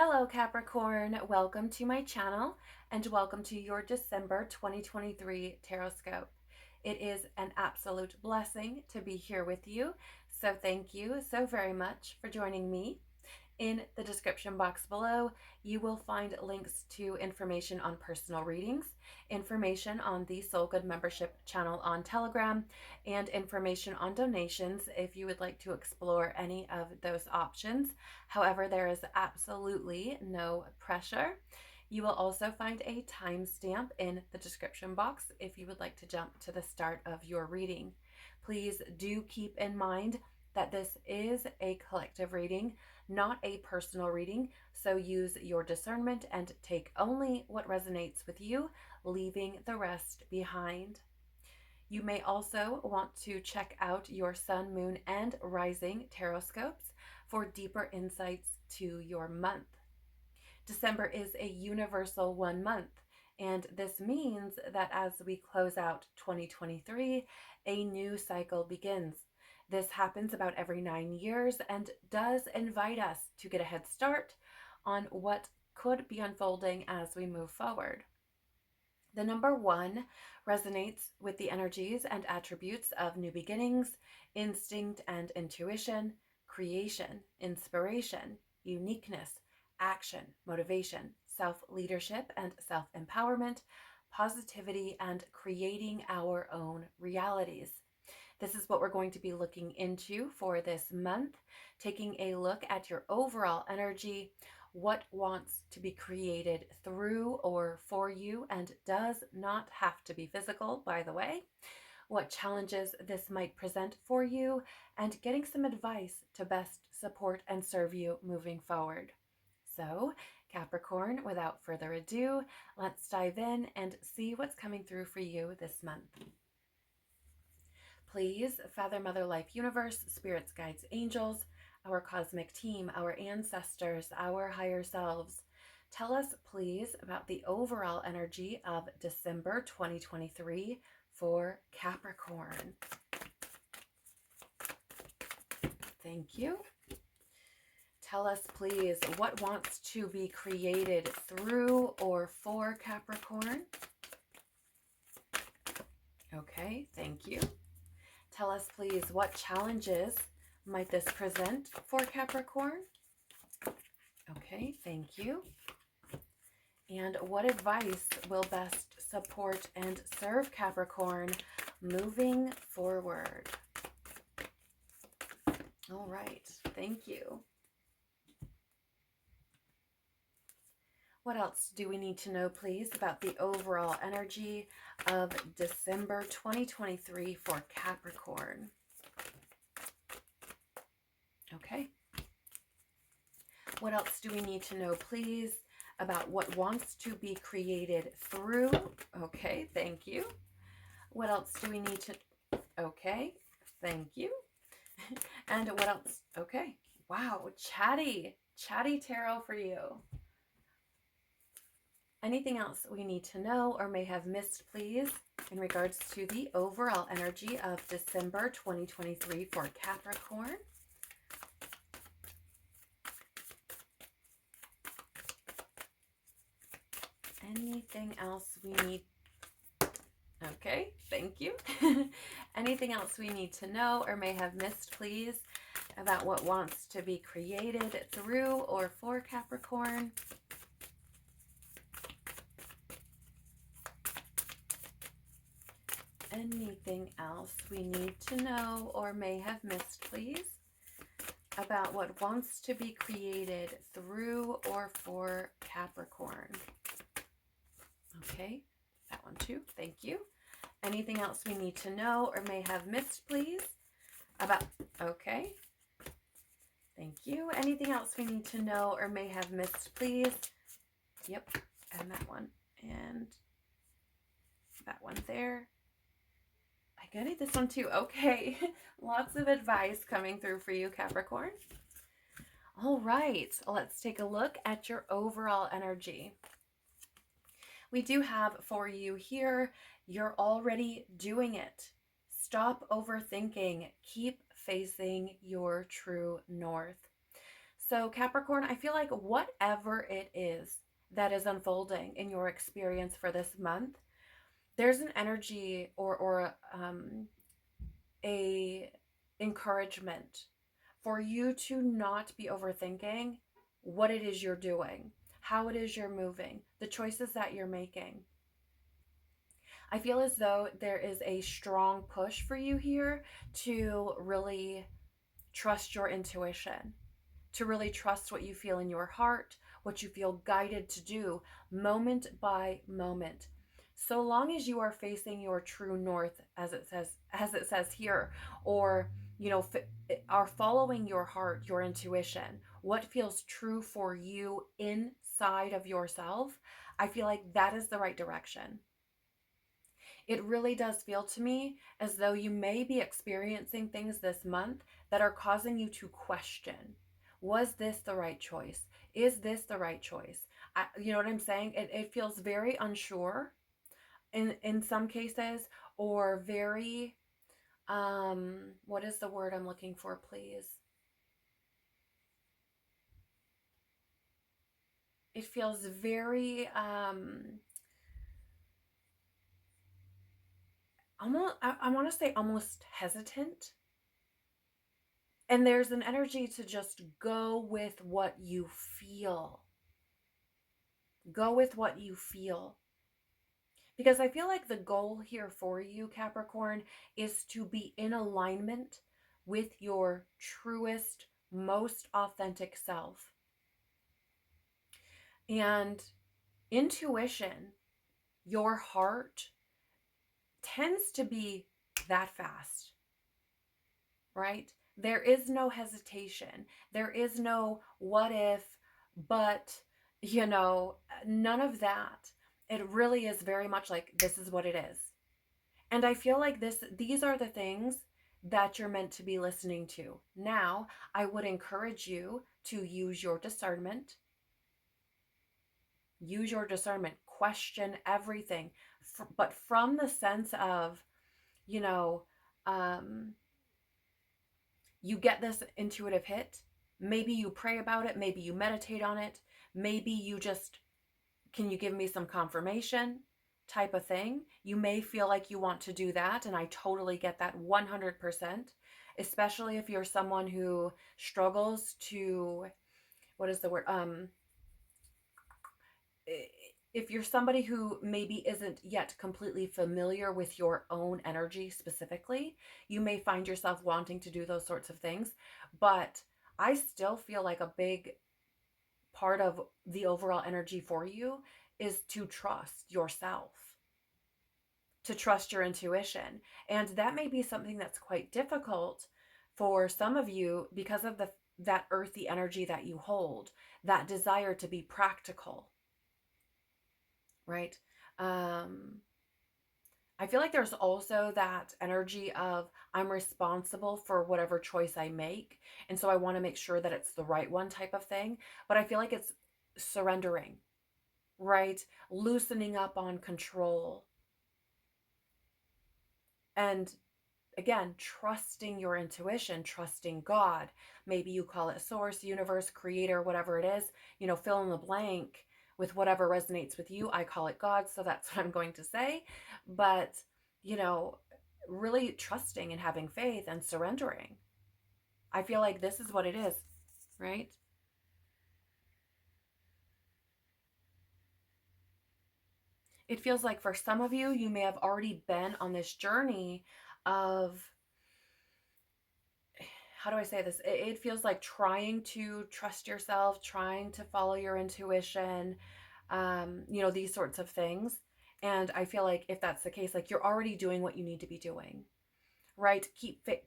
Hello Capricorn, welcome to my channel and welcome to your December 2023 Tarotscope. It is an absolute blessing to be here with you, so thank you so very much for joining me. In the description box below, you will find links to information on personal readings, information on the Soul Good membership channel on Telegram, and information on donations if you would like to explore any of those options. However, there is absolutely no pressure. You will also find a timestamp in the description box if you would like to jump to the start of your reading. Please do keep in mind that this is a collective reading, not a personal reading, so use your discernment and take only what resonates with you, leaving the rest behind. You may also want to check out your Sun, Moon, and Rising Tarotscopes for deeper insights to your month. December is a universal 1 month, and this means that as we close out 2023, a new cycle begins. This happens about every 9 years and does invite us to get a head start on what could be unfolding as we move forward. The number 1 resonates with the energies and attributes of new beginnings, instinct and intuition, creation, inspiration, uniqueness, action, motivation, self-leadership and self-empowerment, positivity, and creating our own realities. This is what we're going to be looking into for this month, taking a look at your overall energy, what wants to be created through or for you, and does not have to be physical, by the way, what challenges this might present for you, and getting some advice to best support and serve you moving forward. So, Capricorn, without further ado, let's dive in and see what's coming through for you this month. Please, Father, Mother, Life, Universe, Spirits, Guides, Angels, our cosmic team, our ancestors, our higher selves, tell us, please, about the overall energy of December 2023 for Capricorn. Thank you. Tell us, please, what wants to be created through or for Capricorn. Okay, thank you. Tell us, please, what challenges might this present for Capricorn? Okay, thank you. And what advice will best support and serve Capricorn moving forward? All right, thank you. What else do we need to know, please, about the overall energy of December 2023 for Capricorn? Okay. What else do we need to know, please, about what wants to be created through? Okay, thank you. What else do we need to... Okay, thank you. And what else? Okay. Wow, chatty tarot for you. Anything else we need to know or may have missed, please, in regards to the overall energy of December 2023 for Capricorn? Anything else we need? Okay, thank you. Anything else we need to know or may have missed, please, about what wants to be created through or for Capricorn? Anything else we need to know or may have missed, please, about what wants to be created through or for Capricorn? Okay, that one too. Thank you. Anything else we need to know or may have missed, please, about... Okay. Thank you. Anything else we need to know or may have missed, please? Yep, and that one. And that one there. I gotta need this one too. Okay, lots of advice coming through for you, Capricorn. All right, let's take a look at your overall energy. We do have for you here, you're already doing it. Stop overthinking. Keep facing your true north. So, Capricorn, I feel like whatever it is that is unfolding in your experience for this month, there's an energy or a encouragement for you to not be overthinking what it is you're doing, how it is you're moving, the choices that you're making. I feel as though there is a strong push for you here to really trust your intuition, to really trust what you feel in your heart, what you feel guided to do moment by moment. So long as you are facing your true north, as it says here, or are following your heart, your intuition, what feels true for you inside of yourself, I feel like that is the right direction. It really does feel to me as though you may be experiencing things this month that are causing you to question, was this the right choice? Is this the right choice? You know what I'm saying? It feels very unsure in some cases, or very, what is the word I'm looking for, please? It feels very, almost, I want to say almost hesitant. And there's an energy to just go with what you feel. Go with what you feel. Because I feel like the goal here for you, Capricorn, is to be in alignment with your truest, most authentic self. And intuition, your heart, tends to be that fast, right? There is no hesitation. There is no what if, but, none of that. It really is very much like, this is what it is. And I feel like these are the things that you're meant to be listening to. Now, I would encourage you to use your discernment. Use your discernment. Question everything. But from the sense of, you know, um, you get this intuitive hit. Maybe you pray about it. Maybe you meditate on it. Maybe you just, can you give me some confirmation type of thing? You may feel like you want to do that. And I totally get that 100%, especially if you're someone who struggles to, what is the word? If you're somebody who maybe isn't yet completely familiar with your own energy specifically, you may find yourself wanting to do those sorts of things. But I still feel like a big part of the overall energy for you is to trust yourself, to trust your intuition. And that may be something that's quite difficult for some of you because of that earthy energy that you hold, that desire to be practical, right? I feel like there's also that energy of, I'm responsible for whatever choice I make. And so I want to make sure that it's the right one type of thing. But I feel like it's surrendering, right? Loosening up on control. And again, trusting your intuition, trusting God. Maybe you call it source, universe, creator, whatever it is, fill in the blank with whatever resonates with you. I call it God, so that's what I'm going to say. But, really trusting and having faith and surrendering. I feel like this is what it is, right? It feels like for some of you, you may have already been on this journey of, how do I say this? It feels like trying to trust yourself, trying to follow your intuition, these sorts of things. And I feel like if that's the case, like you're already doing what you need to be doing, right?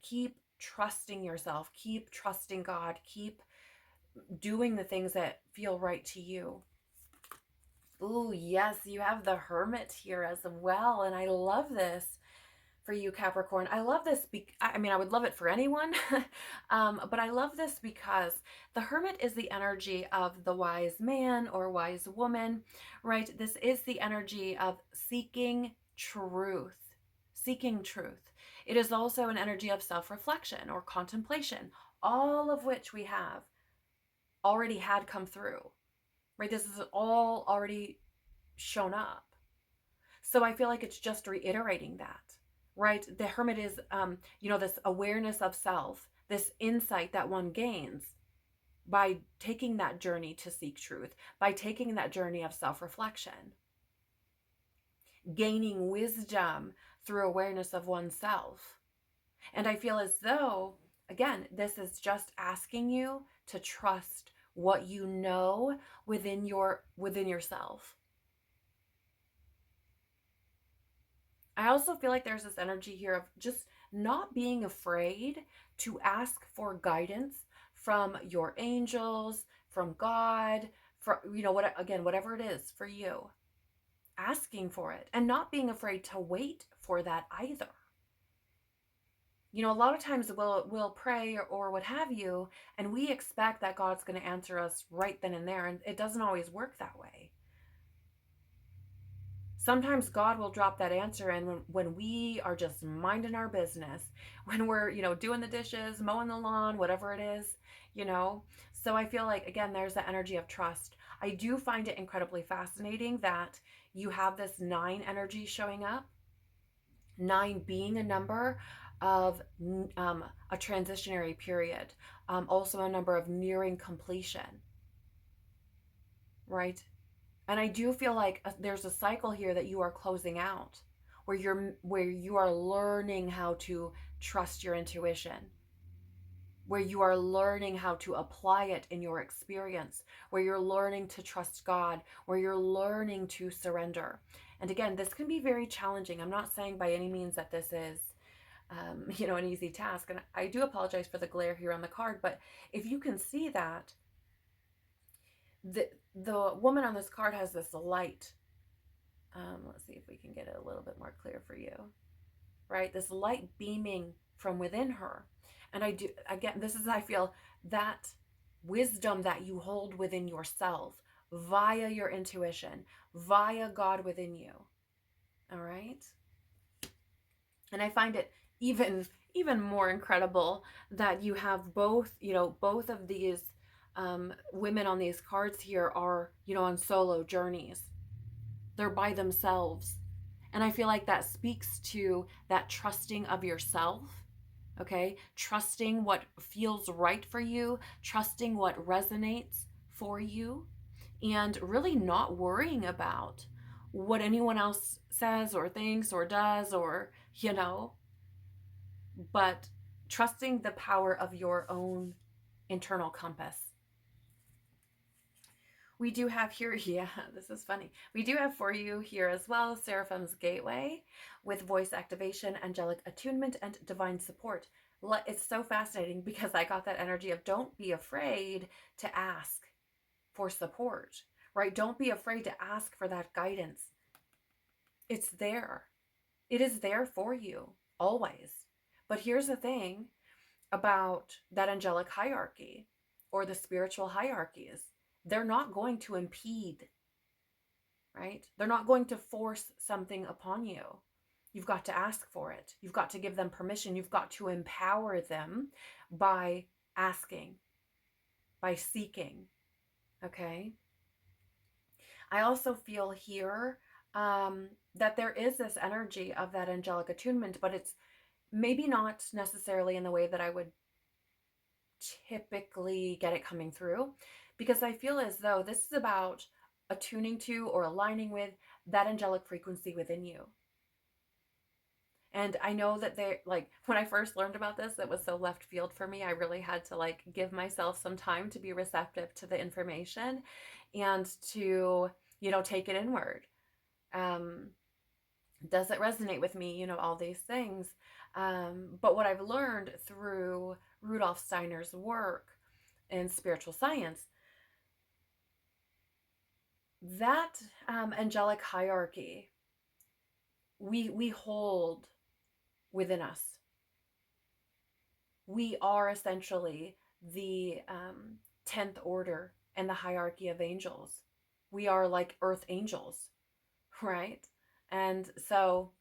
Keep trusting yourself, keep trusting God, keep doing the things that feel right to you. Ooh, yes, you have the Hermit here as well. And I love this for you, Capricorn. I love this. I would love it for anyone, but I love this because the Hermit is the energy of the wise man or wise woman, right? This is the energy of seeking truth, seeking truth. It is also an energy of self-reflection or contemplation, all of which we have. already had come through, right? This is all already shown up. So I feel like it's just reiterating that, right? The Hermit is, this awareness of self, this insight that one gains by taking that journey to seek truth, by taking that journey of self-reflection, gaining wisdom through awareness of oneself. And I feel as though, again, this is just asking you to trust what you know within yourself. I also feel like there's this energy here of just not being afraid to ask for guidance from your angels, from God, for whatever it is for you. Asking for it and not being afraid to wait for that either. A lot of times we'll pray or what have you, and we expect that God's going to answer us right then and there, and it doesn't always work that way. Sometimes God will drop that answer in when we are just minding our business, when we're, doing the dishes, mowing the lawn, whatever it is, So I feel like, again, there's the energy of trust. I do find it incredibly fascinating that you have this 9 energy showing up, 9 being a number of a transitionary period, also a number of nearing completion, right? And I do feel like there's a cycle here that you are closing out, where you are learning how to trust your intuition, where you are learning how to apply it in your experience, where you're learning to trust God, where you're learning to surrender. And again, this can be very challenging. I'm not saying by any means that this is an easy task. And I do apologize for the glare here on the card, but if you can see that, the woman on this card has this light. Let's see if we can get it a little bit more clear for you, right? This light beaming from within her. And I feel that wisdom that you hold within yourself via your intuition, via God within you. All right. And I find it even more incredible that you have both of these women on these cards here are, on solo journeys. They're by themselves. And I feel like that speaks to that trusting of yourself, okay? Trusting what feels right for you, trusting what resonates for you, and really not worrying about what anyone else says or thinks or does or, but trusting the power of your own internal compass. We do have here, yeah, this is funny. We do have for you here as well, Seraphim's Gateway with voice activation, angelic attunement, and divine support. It's so fascinating because I got that energy of don't be afraid to ask for support, right? Don't be afraid to ask for that guidance. It's there. It is there for you, always. But here's the thing about that angelic hierarchy or the spiritual hierarchies. They're not going to impede, right? They're not going to force something upon you. You've got to ask for it. You've got to give them permission. You've got to empower them by asking, by seeking, okay? I also feel here that there is this energy of that angelic attunement, but it's maybe not necessarily in the way that I would typically get it coming through, because I feel as though this is about attuning to or aligning with that angelic frequency within you. And I know that when I first learned about this, it was so left field for me. I really had to give myself some time to be receptive to the information and to, take it inward. Does it resonate with me? All these things. But what I've learned through Rudolf Steiner's work in spiritual science, that angelic hierarchy we hold within us. We are essentially the 10th order in the hierarchy of angels. We are like earth angels, right? And so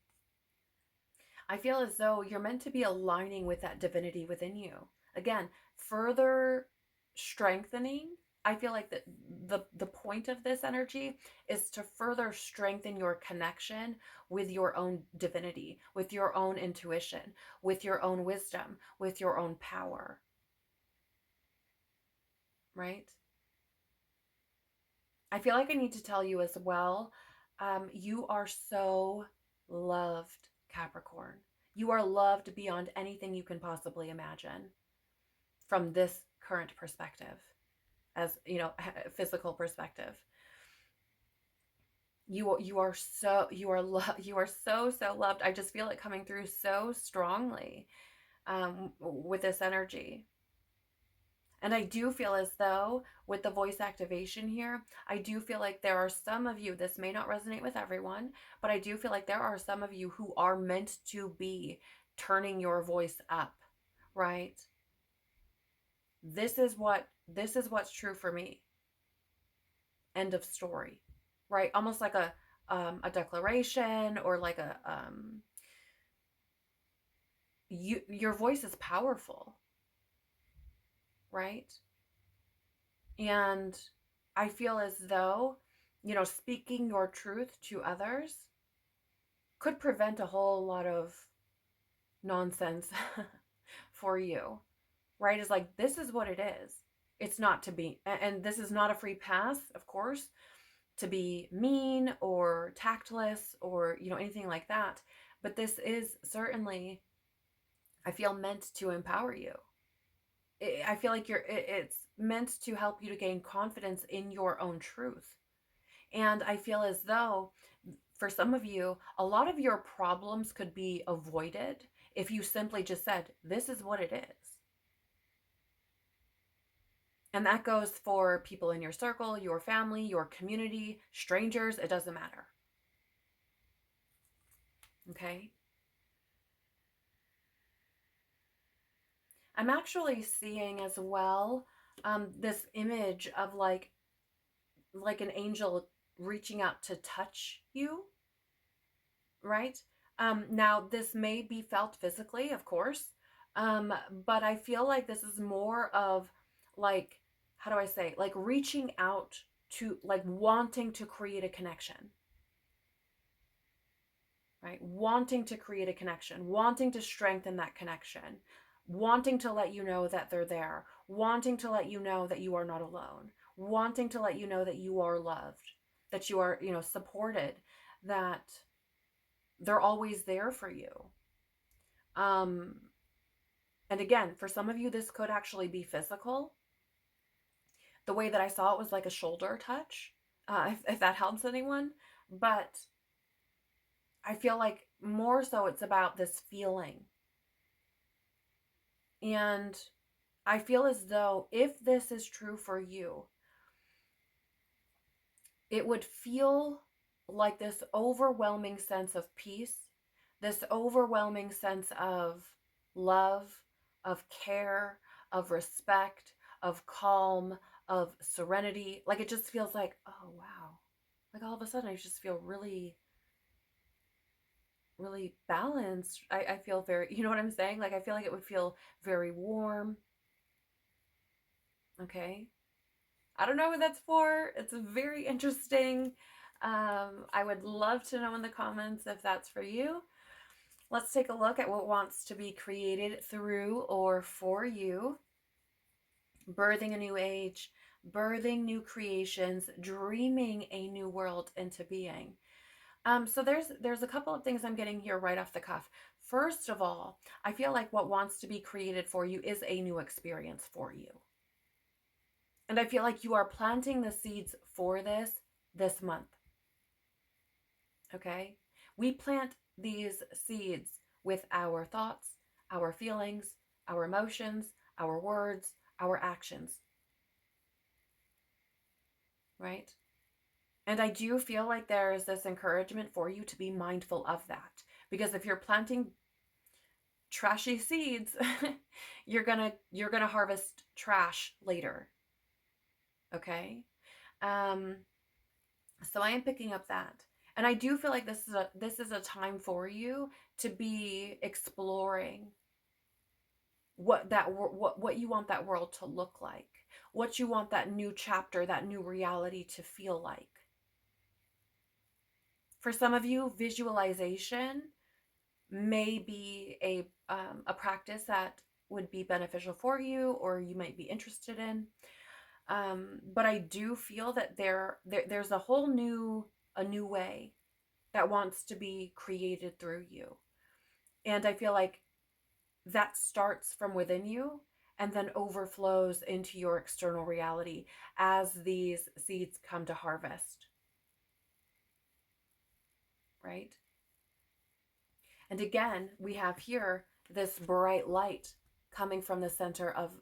I feel as though you're meant to be aligning with that divinity within you. Again, further strengthening I feel like the point of this energy is to further strengthen your connection with your own divinity, with your own intuition, with your own wisdom, with your own power, right? I feel like I need to tell you as well, you are so loved, Capricorn. You are loved beyond anything you can possibly imagine from this current perspective, as you know, physical perspective. You are so loved. I just feel it coming through so strongly with this energy. And I do feel as though with the voice activation here, I do feel like there are some of you, this may not resonate with everyone, but I do feel like there are some of you who are meant to be turning your voice up, right? This is what's true for me. End of story, right? Almost like a declaration, or like a your voice is powerful, right? And I feel as though, you know, speaking your truth to others could prevent a whole lot of nonsense for you, right? It's like, this is what it is. It's not to be, and this is not a free pass, of course, to be mean or tactless or, you know, anything like that. But this is certainly, I feel, meant to empower you. I feel like it's meant to help you to gain confidence in your own truth. And I feel as though for some of you, a lot of your problems could be avoided if you simply just said, this is what it is. And that goes for people in your circle, your family, your community, strangers, it doesn't matter. Okay? I'm actually seeing as well this image of like an angel reaching out to touch you, right? Now, this may be felt physically, of course, but I feel like this is more of like, how do I say, like reaching out to, like wanting to create a connection, right? Wanting to create a connection, wanting to strengthen that connection, wanting to let you know that they're there, wanting to let you know that you are not alone, wanting to let you know that you are loved, that you are, you know, supported, that they're always there for you. And again, for some of you, this could actually be physical. The way that I saw it was like a shoulder touch, if that helps anyone. But I feel like more so it's about this feeling. And I feel as though if this is true for you, it would feel like this overwhelming sense of peace, this overwhelming sense of love, of care, of respect, of calm, of serenity. Like it just feels like, oh wow. Like all of a sudden I just feel really, really balanced. I feel very, you know what I'm saying? Like I feel like it would feel very warm. Okay. I don't know who that's for. It's very interesting. I would love to know in the comments if that's for you. Let's take a look at what wants to be created through or for you. Birthing a new age, birthing new creations, dreaming a new world into being. So there's a couple of things I'm getting here right off the cuff. First of all, I feel like what wants to be created for you is a new experience for you. And I feel like you are planting the seeds for this month. Okay? We plant these seeds with our thoughts, our feelings, our emotions, our words, our actions. Right? And I do feel like there is this encouragement for you to be mindful of that. Because if you're planting trashy seeds, you're gonna harvest trash later. Okay? So I am picking up that. And I do feel like this is a time for you to be exploring what you want that world to look like, what you want that new chapter, that new reality to feel like. For some of you, visualization may be a practice that would be beneficial for you, or you might be interested in. But I do feel that there's a whole a new way that wants to be created through you. And I feel like that starts from within you and then overflows into your external reality as these seeds come to harvest. Right? And again, we have here this bright light coming from the center of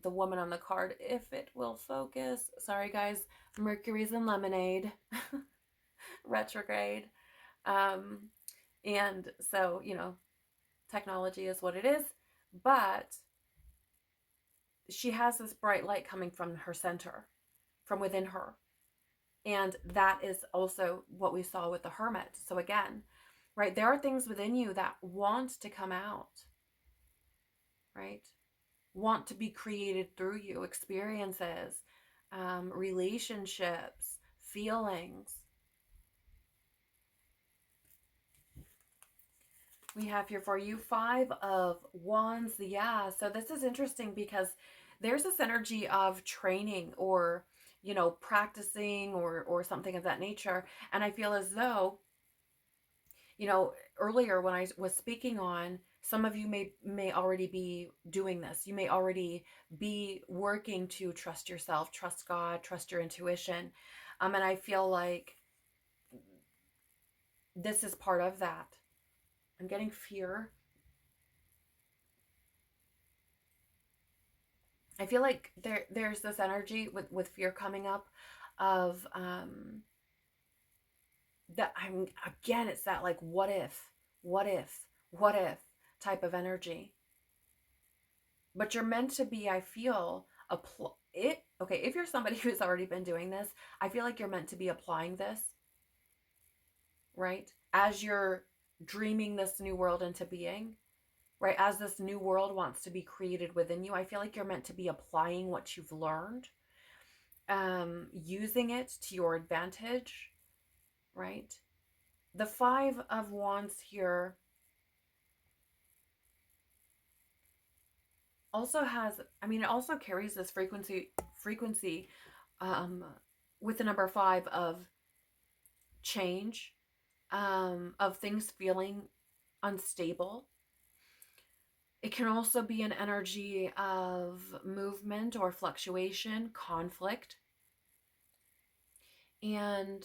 the woman on the card, if it will focus. Sorry, guys. Mercury's in lemonade. Retrograde. And so, technology is what it is. But she has this bright light coming from her center, from within her. And that is also what we saw with the Hermit. So again, right, there are things within you that want to come out, right? Want to be created through you, experiences, relationships, feelings. We have here for you 5 of Wands. Yeah, so this is interesting because there's this energy of training or, practicing or something of that nature. And I feel as though, earlier when I was speaking on, some of you may already be doing this. You may already be working to trust yourself, trust God, trust your intuition. And I feel like this is part of that. I'm getting fear. I feel like there's this energy with fear coming up of that it's that like what if type of energy. But you're meant to be, I feel, if you're somebody who's already been doing this, I feel like you're meant to be applying this, right? As you're dreaming this new world into being, right? As this new world wants to be created within you, I feel like you're meant to be applying what you've learned, using it to your advantage, right? The 5 of Wands here also has, it also carries this frequency with the number 5 of change, of things feeling unstable. It can also be an energy of movement or fluctuation, conflict. And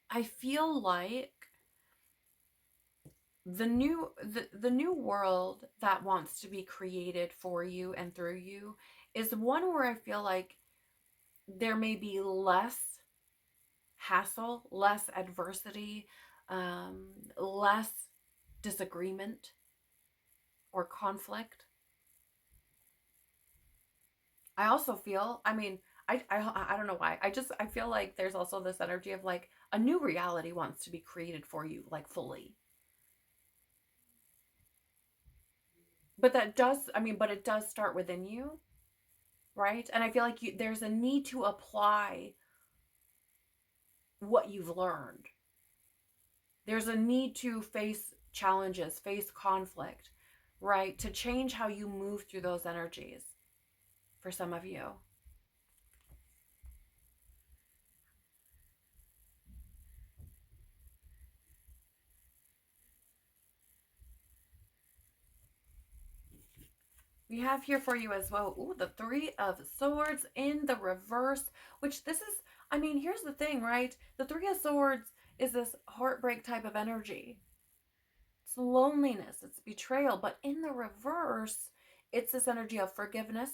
I feel like the new world that wants to be created for you and through you is one where I feel like there may be less hassle, less adversity, less disagreement or conflict. I also feel, I don't know why. I feel like there's also this energy of like a new reality wants to be created for you, like fully. But it does start within you, right? And I feel like there's a need to apply what you've learned. There's a need to face challenges, face conflict, right? To change how you move through those energies for some of you. We have here for you as well, the 3 of Swords in the reverse, which this is, here's the thing, right? The 3 of Swords is this heartbreak type of energy. It's loneliness, it's betrayal, but in the reverse, it's this energy of forgiveness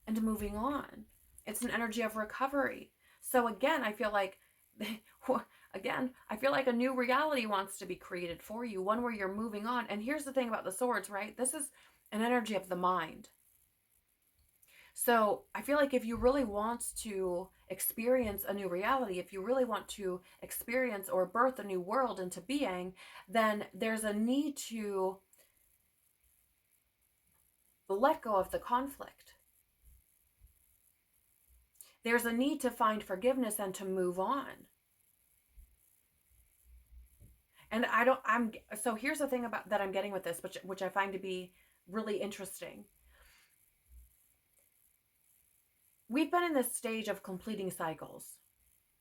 and moving on. It's an energy of recovery. So again, I feel like a new reality wants to be created for you, one where you're moving on. And here's the thing about the Swords, right? This is an energy of the mind. So I feel like if you really want to experience a new reality, if you really want to experience or birth a new world into being, then there's a need to let go of the conflict. There's a need to find forgiveness and to move on. And so here's the thing about that I'm getting with this, which I find to be really interesting. We've been in this stage of completing cycles,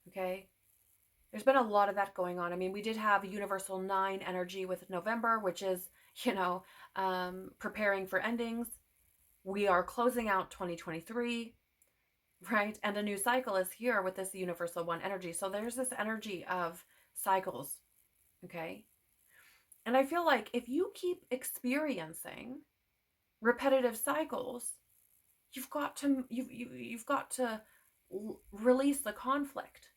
okay? There's been a lot of that going on. I mean, we did have Universal 9 energy with November, which is, preparing for endings. We are closing out 2023, right? And a new cycle is here with this Universal 1 energy. So there's this energy of cycles, okay? And I feel like if you keep experiencing repetitive cycles, you've got to release the conflict.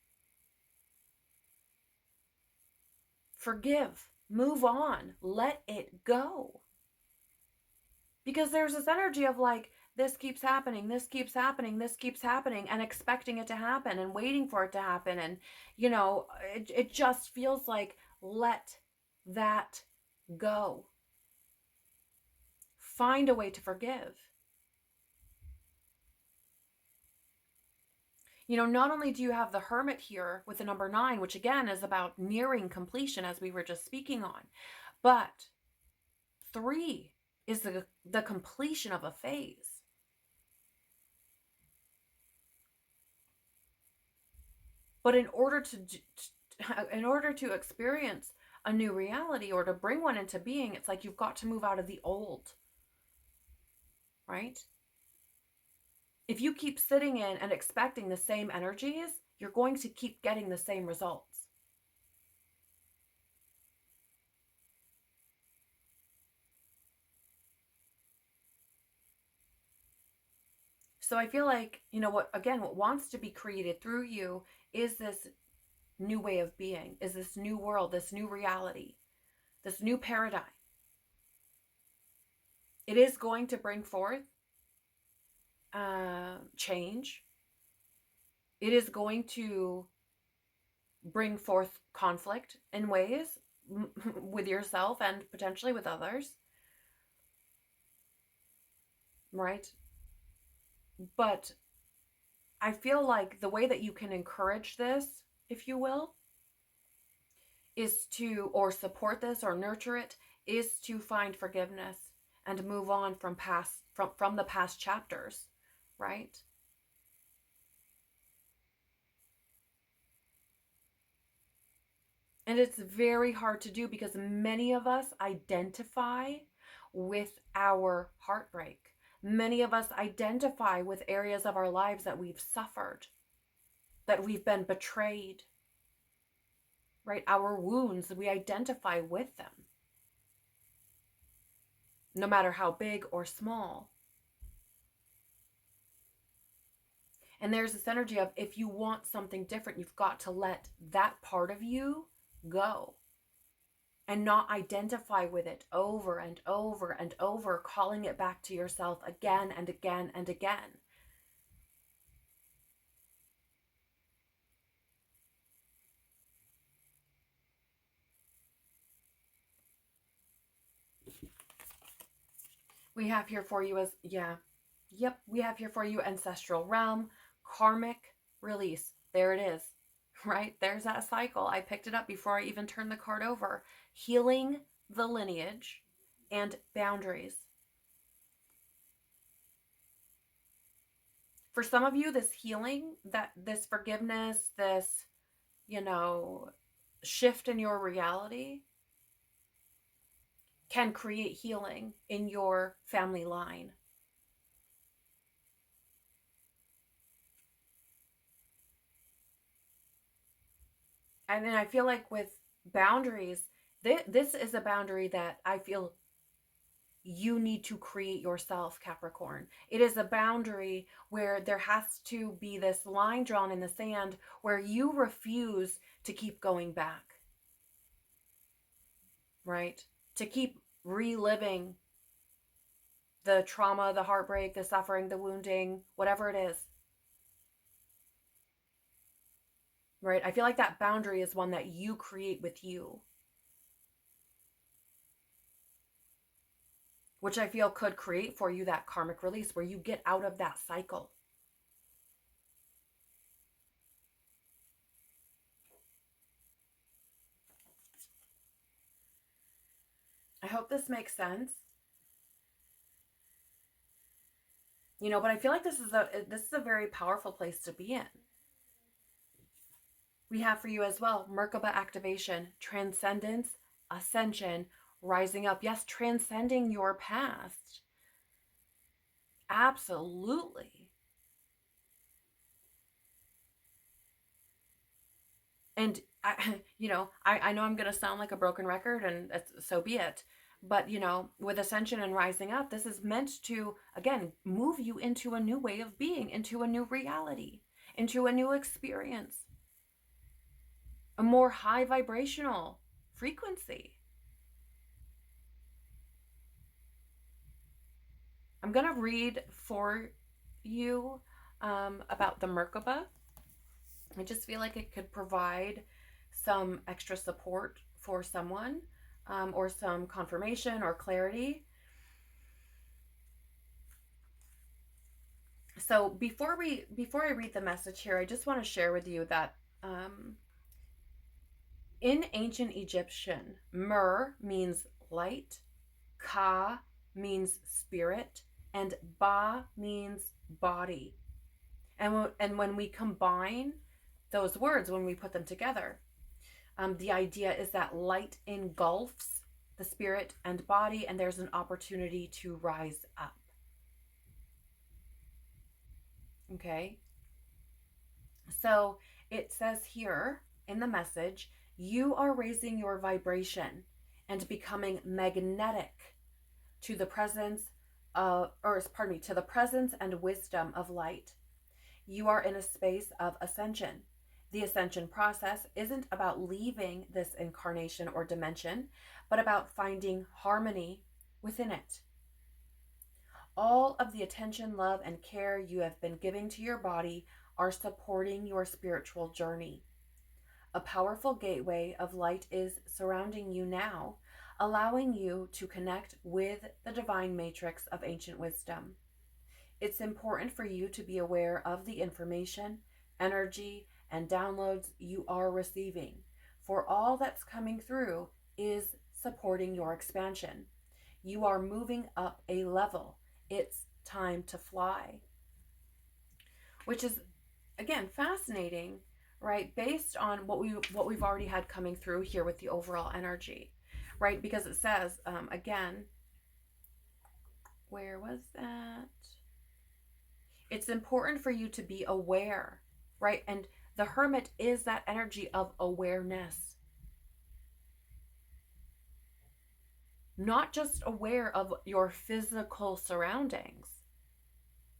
Forgive, move on, let it go. Because there's this energy of like, this keeps happening, this keeps happening, this keeps happening, and expecting it to happen and waiting for it to happen. And, it just feels like, let that go. Find a way to forgive. Not only do you have the Hermit here with the number 9, which again is about nearing completion, as we were just speaking on, but 3 is the completion of a phase. But in order to experience a new reality or to bring one into being, it's like you've got to move out of the old, right? If you keep sitting in and expecting the same energies, you're going to keep getting the same results. So I feel like, what wants to be created through you is this new way of being, is this new world, this new reality, this new paradigm. It is going to bring forth change. It is going to bring forth conflict in ways with yourself and potentially with others, right? But I feel like the way that you can encourage this, if you will, is to, or support this or nurture it, is to find forgiveness and move on from the past chapters, right? And it's very hard to do because many of us identify with our heartbreak. Many of us identify with areas of our lives that we've suffered, that we've been betrayed, right? Our wounds, we identify with them, no matter how big or small. And there's this energy of, if you want something different, you've got to let that part of you go and not identify with it over and over and over, calling it back to yourself again and again and again. We have here for you we have here for you ancestral realm, karmic release. There it is, right? There's that cycle. I picked it up before I even turned the card over. Healing the lineage and boundaries. For some of you, this healing, this forgiveness, this, shift in your reality can create healing in your family line. And then I feel like with boundaries, this is a boundary that I feel you need to create yourself, Capricorn. It is a boundary where there has to be this line drawn in the sand where you refuse to keep going back, right? To keep reliving the trauma, the heartbreak, the suffering, the wounding, whatever it is, right? I feel like that boundary is one that you create with you. which I feel could create for you that karmic release where you get out of that cycle. I hope this makes sense. You know, but I feel like this is a very powerful place to be in. We have for you as well Merkaba activation, transcendence, ascension, rising up. Yes, transcending your past. Absolutely. And I know I'm going to sound like a broken record, and so be it. But, with ascension and rising up, this is meant to, again, move you into a new way of being, into a new reality, into a new experience, a more high vibrational frequency. I'm going to read for you about the Merkaba. I just feel like it could provide some extra support for someone, or some confirmation or clarity. So before I read the message here, I just want to share with you that in ancient Egyptian, Mer means light, Ka means spirit, and Ba means body. And when we combine those words, when we put them together, the idea is that light engulfs the spirit and body, and there's an opportunity to rise up. Okay? So it says here in the message, you are raising your vibration and becoming magnetic to the presence to the presence and wisdom of light. You are in a space of ascension. The ascension process isn't about leaving this incarnation or dimension, but about finding harmony within it. All of the attention, love, and care you have been giving to your body are supporting your spiritual journey. A powerful gateway of light is surrounding you now, allowing you to connect with the divine matrix of ancient wisdom. It's important for you to be aware of the information, energy, and downloads you are receiving, for all that's coming through is supporting your expansion. You are moving up a level. It's time to fly. Which is, again, fascinating, right? Based on what we've already had coming through here with the overall energy, right? Because it says, again, where was that? It's important for you to be aware, right? And the Hermit is that energy of awareness. Not just aware of your physical surroundings,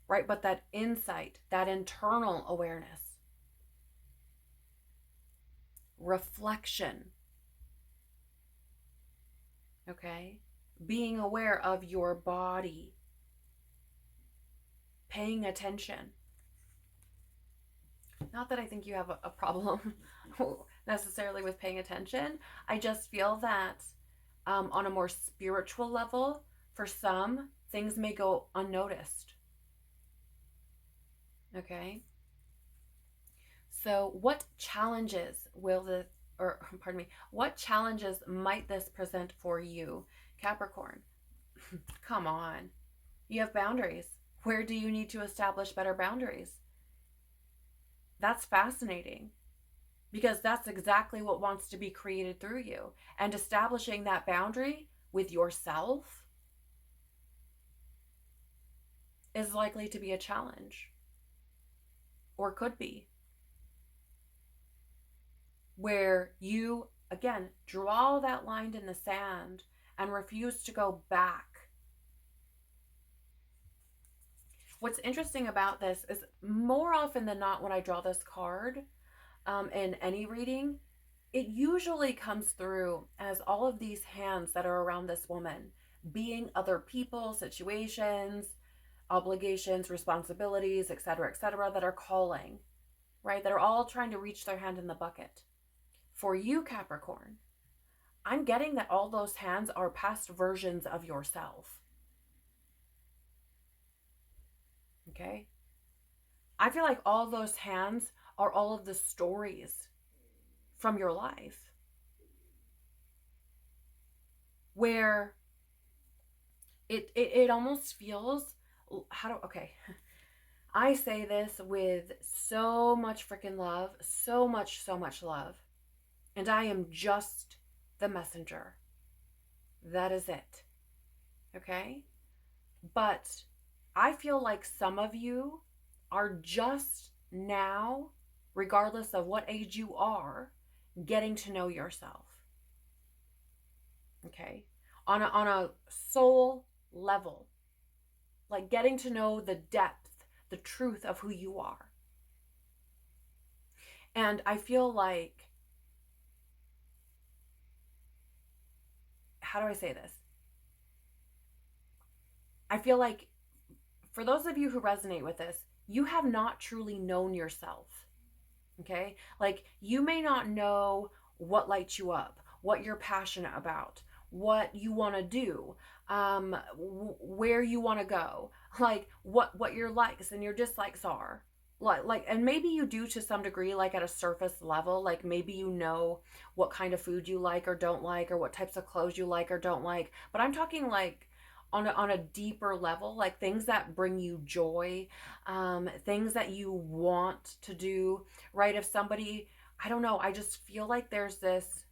right? But that insight, that internal awareness. Reflection. Okay? Being aware of your body. Paying attention. Not that I think you have a problem necessarily with paying attention. I just feel that on a more spiritual level, for some, things may go unnoticed. Okay? So what challenges what challenges might this present for you, Capricorn? Come on. You have boundaries. Where do you need to establish better boundaries? That's fascinating, because that's exactly what wants to be created through you. And establishing that boundary with yourself is likely to be a challenge, or could be, where you, again, draw that line in the sand and refuse to go back. What's interesting about this is, more often than not, when I draw this card in any reading, it usually comes through as all of these hands that are around this woman, being other people, situations, obligations, responsibilities, etc., that are calling, right? That are all trying to reach their hand in the bucket. For you, Capricorn, I'm getting that all those hands are past versions of yourself. Okay? I feel like all those hands are all of the stories from your life where it almost feels, okay, I say this with so much freaking love, so much love, and I am just the messenger. That is it. Okay? But I feel like some of you are just now, regardless of what age you are, getting to know yourself. Okay? On a soul level, like getting to know the depth, the truth of who you are. And I feel like, how do I say this? I feel like for those of you who resonate with this, you have not truly known yourself. Okay? Like, you may not know what lights you up, what you're passionate about, what you want to do, where you want to go, like what your likes and your dislikes are. Like, and maybe you do to some degree, like at a surface level, like maybe you know what kind of food you like or don't like, or what types of clothes you like or don't like. But I'm talking like on a deeper level, like things that bring you joy, things that you want to do, right? If somebody, I don't know, I just feel like there's this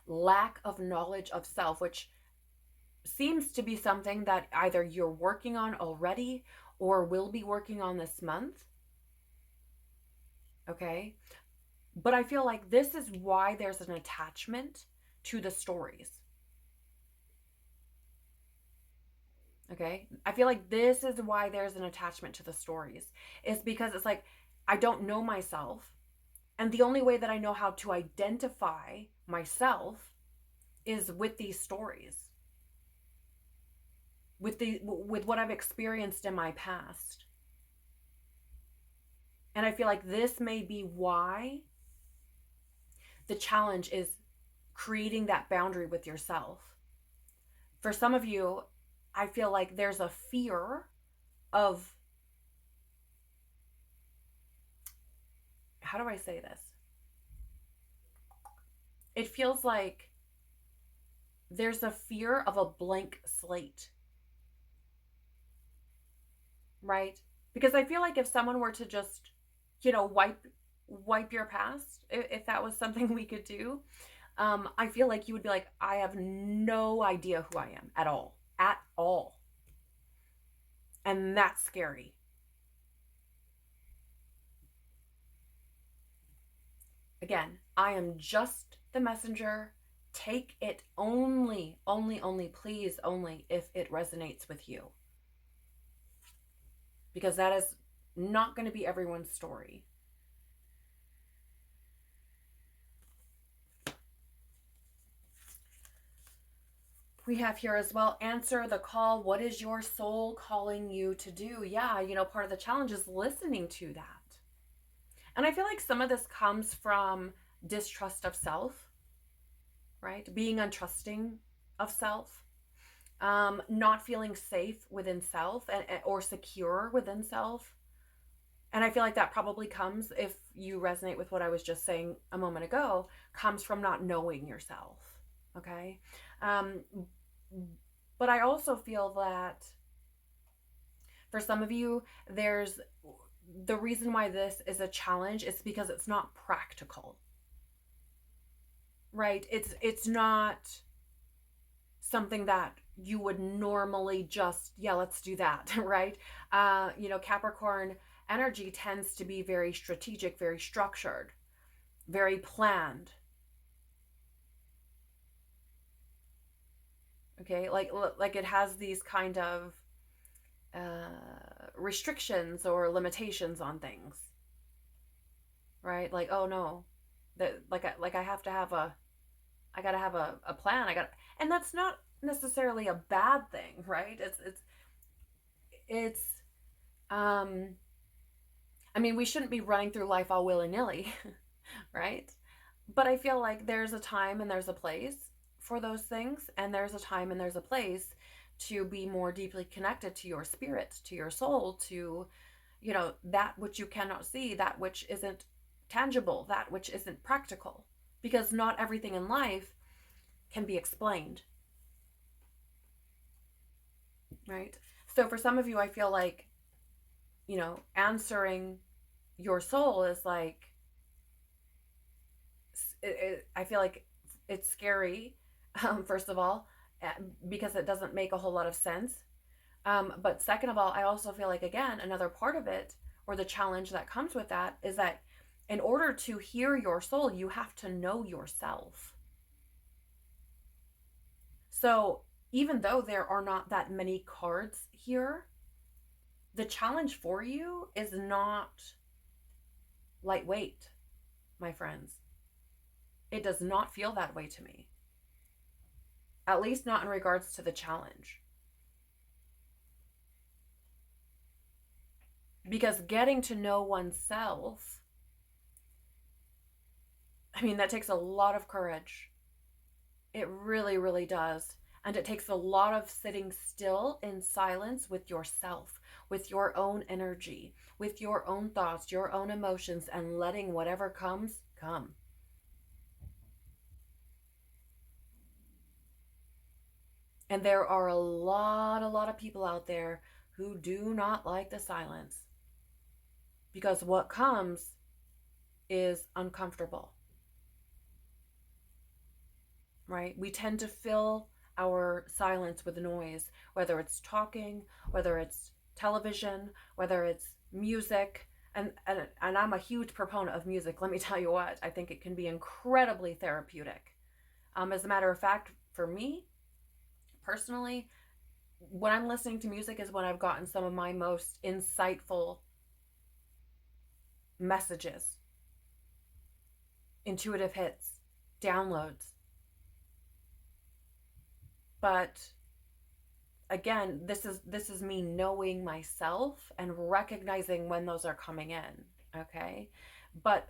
lack of knowledge of self, which seems to be something that either you're working on already or will be working on this month. Okay? But I feel like this is why there's an attachment to the stories. Okay? I feel like this is why there's an attachment to the stories. It's because it's like, I don't know myself. And the only way that I know how to identify myself is with these stories, with what I've experienced in my past. And I feel like this may be why the challenge is creating that boundary with yourself. For some of you, I feel like there's a fear of, how do I say this? It feels like there's a fear of a blank slate, right? Because I feel like if someone were to just, wipe your past, if that was something we could do, I feel like you would be like, I have no idea who I am at all. And that's scary. Again, I am just the messenger. Take it only, please, only if it resonates with you. Because that is not going to be everyone's story. We have here as well, answer the call. What is your soul calling you to do? Yeah, part of the challenge is listening to that. And I feel like some of this comes from distrust of self, right? Being untrusting of self, not feeling safe within self or secure within self. And I feel like that probably comes, if you resonate with what I was just saying a moment ago, comes from not knowing yourself. Okay? But I also feel that for some of you, there's the reason why this is a challenge is because it's not practical. Right? It's not something that you would normally just, yeah, let's do that, right? Capricorn energy tends to be very strategic, very structured, very planned. Okay, like it has these kind of restrictions or limitations on things, right? Like, oh no, that I have to have I gotta have a plan. And that's not necessarily a bad thing, right? It's I mean, we shouldn't be running through life all willy-nilly, right? But I feel like there's a time and there's a place for those things, and there's a time and there's a place to be more deeply connected to your spirit, to your soul, to, that which you cannot see, that which isn't tangible, that which isn't practical. Because not everything in life can be explained, right? So for some of you, I feel like, answering your soul is like, I feel like it's scary, first of all, because it doesn't make a whole lot of sense. But second of all, I also feel like, again, another part of it, or the challenge that comes with that, is that in order to hear your soul, you have to know yourself. So even though there are not that many cards here, the challenge for you is not lightweight, my friends. It does not feel that way to me. At least not in regards to the challenge. Because getting to know oneself, that takes a lot of courage. It really, really does. And it takes a lot of sitting still in silence with yourself, with your own energy, with your own thoughts, your own emotions, and letting whatever comes, come. And there are a lot of people out there who do not like the silence. Because what comes is uncomfortable. Right? We tend to fill our silence with noise, whether it's talking, whether it's television, whether it's music. And I'm a huge proponent of music. Let me tell you what, I think it can be incredibly therapeutic. As a matter of fact, for me personally, when I'm listening to music is when I've gotten some of my most insightful messages, intuitive hits, downloads. But again, this is me knowing myself and recognizing when those are coming in, okay? But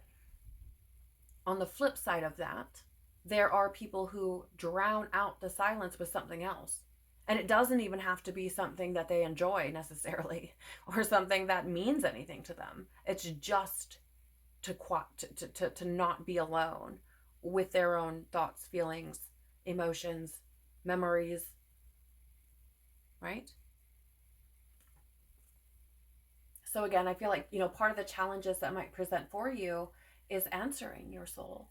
on the flip side of that, there are people who drown out the silence with something else. And it doesn't even have to be something that they enjoy necessarily, or something that means anything to them. It's just to not be alone with their own thoughts, feelings, emotions, memories, right? So again, I feel like, part of the challenges that might present for you is answering your soul.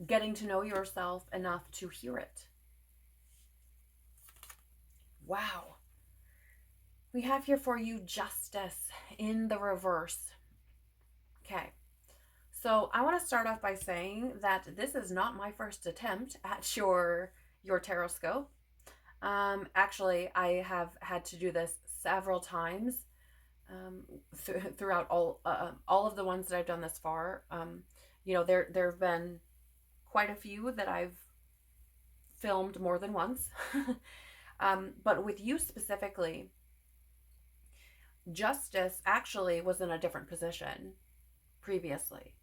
Getting to know yourself enough to hear it. Wow. We have here for you Justice in the reverse. Okay. So I want to start off by saying that this is not my first attempt at your Tarotscope. Actually, I have had to do this several times throughout all of the ones that I've done this far. There have been quite a few that I've filmed more than once. But with you specifically, Justice actually was in a different position previously.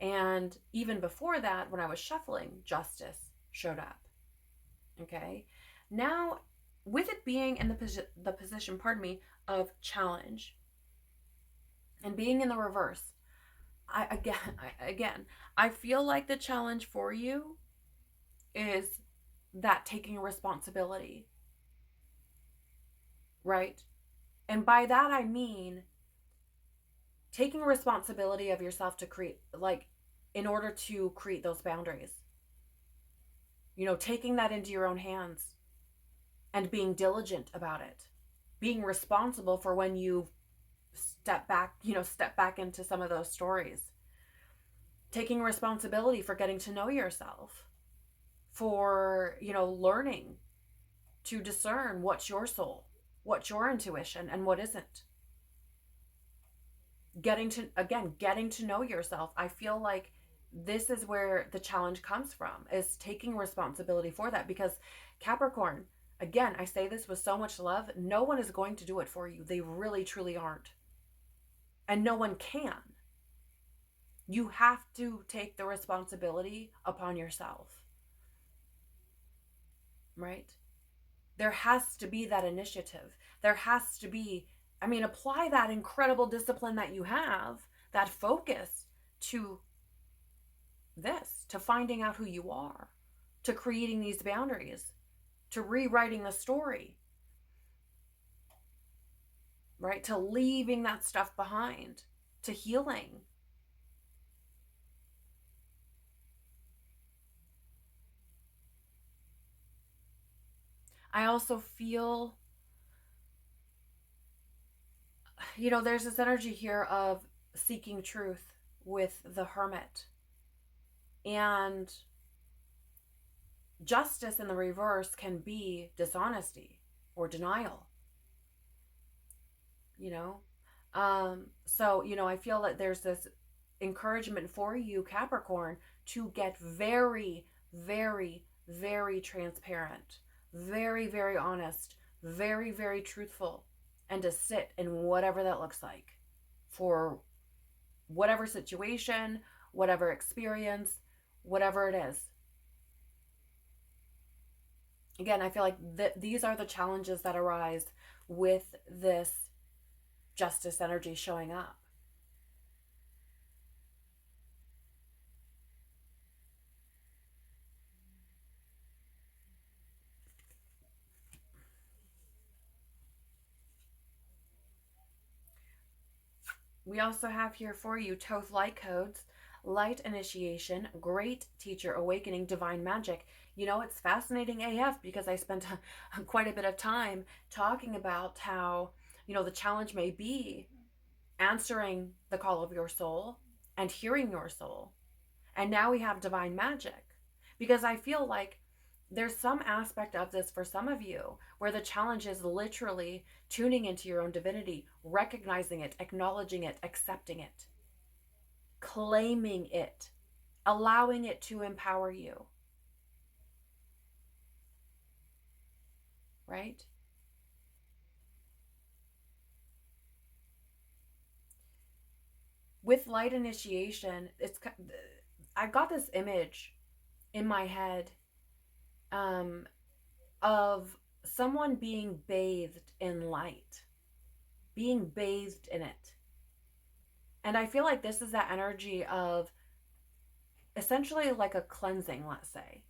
And even before that, when I was shuffling, Justice showed up. Okay. Now, with it being in the position, of challenge and being in the reverse, I feel like the challenge for you is that taking responsibility, right? And by that I mean taking responsibility of yourself to create, in order to create those boundaries. Taking that into your own hands and being diligent about it. Being responsible for when you step back into some of those stories. Taking responsibility for getting to know yourself. For, learning to discern what's your soul, what's your intuition, and what isn't. Getting to know yourself. I feel like this is where the challenge comes from, is taking responsibility for that. Because Capricorn, again, I say this with so much love, no one is going to do it for you. They really, truly aren't. And no one can. You have to take the responsibility upon yourself. right? There has to be that initiative. There has to be, I mean, apply that incredible discipline that you have, that focus to this, to finding out who you are, to creating these boundaries, to rewriting the story, right? To leaving that stuff behind, to healing. I also feel, there's this energy here of seeking truth with the Hermit. And justice in the reverse can be dishonesty or denial, you know? So, I feel that there's this encouragement for you, Capricorn, to get very, very, very transparent, very, very honest, very, very truthful, and to sit in whatever that looks like for whatever situation, whatever experience, whatever it is. Again, I feel like these are the challenges that arise with this justice energy showing up. We also have here for you Toth light codes, light initiation, great teacher awakening, divine magic. It's fascinating AF because I spent quite a bit of time talking about how, the challenge may be answering the call of your soul and hearing your soul. And now we have divine magic because I feel like there's some aspect of this for some of you where the challenge is literally tuning into your own divinity, recognizing it, acknowledging it, accepting it, claiming it, allowing it to empower you, right? With light initiation, I got this image in my head um, of someone being bathed in light, being bathed in it. And I feel like this is that energy of essentially like a cleansing, let's say,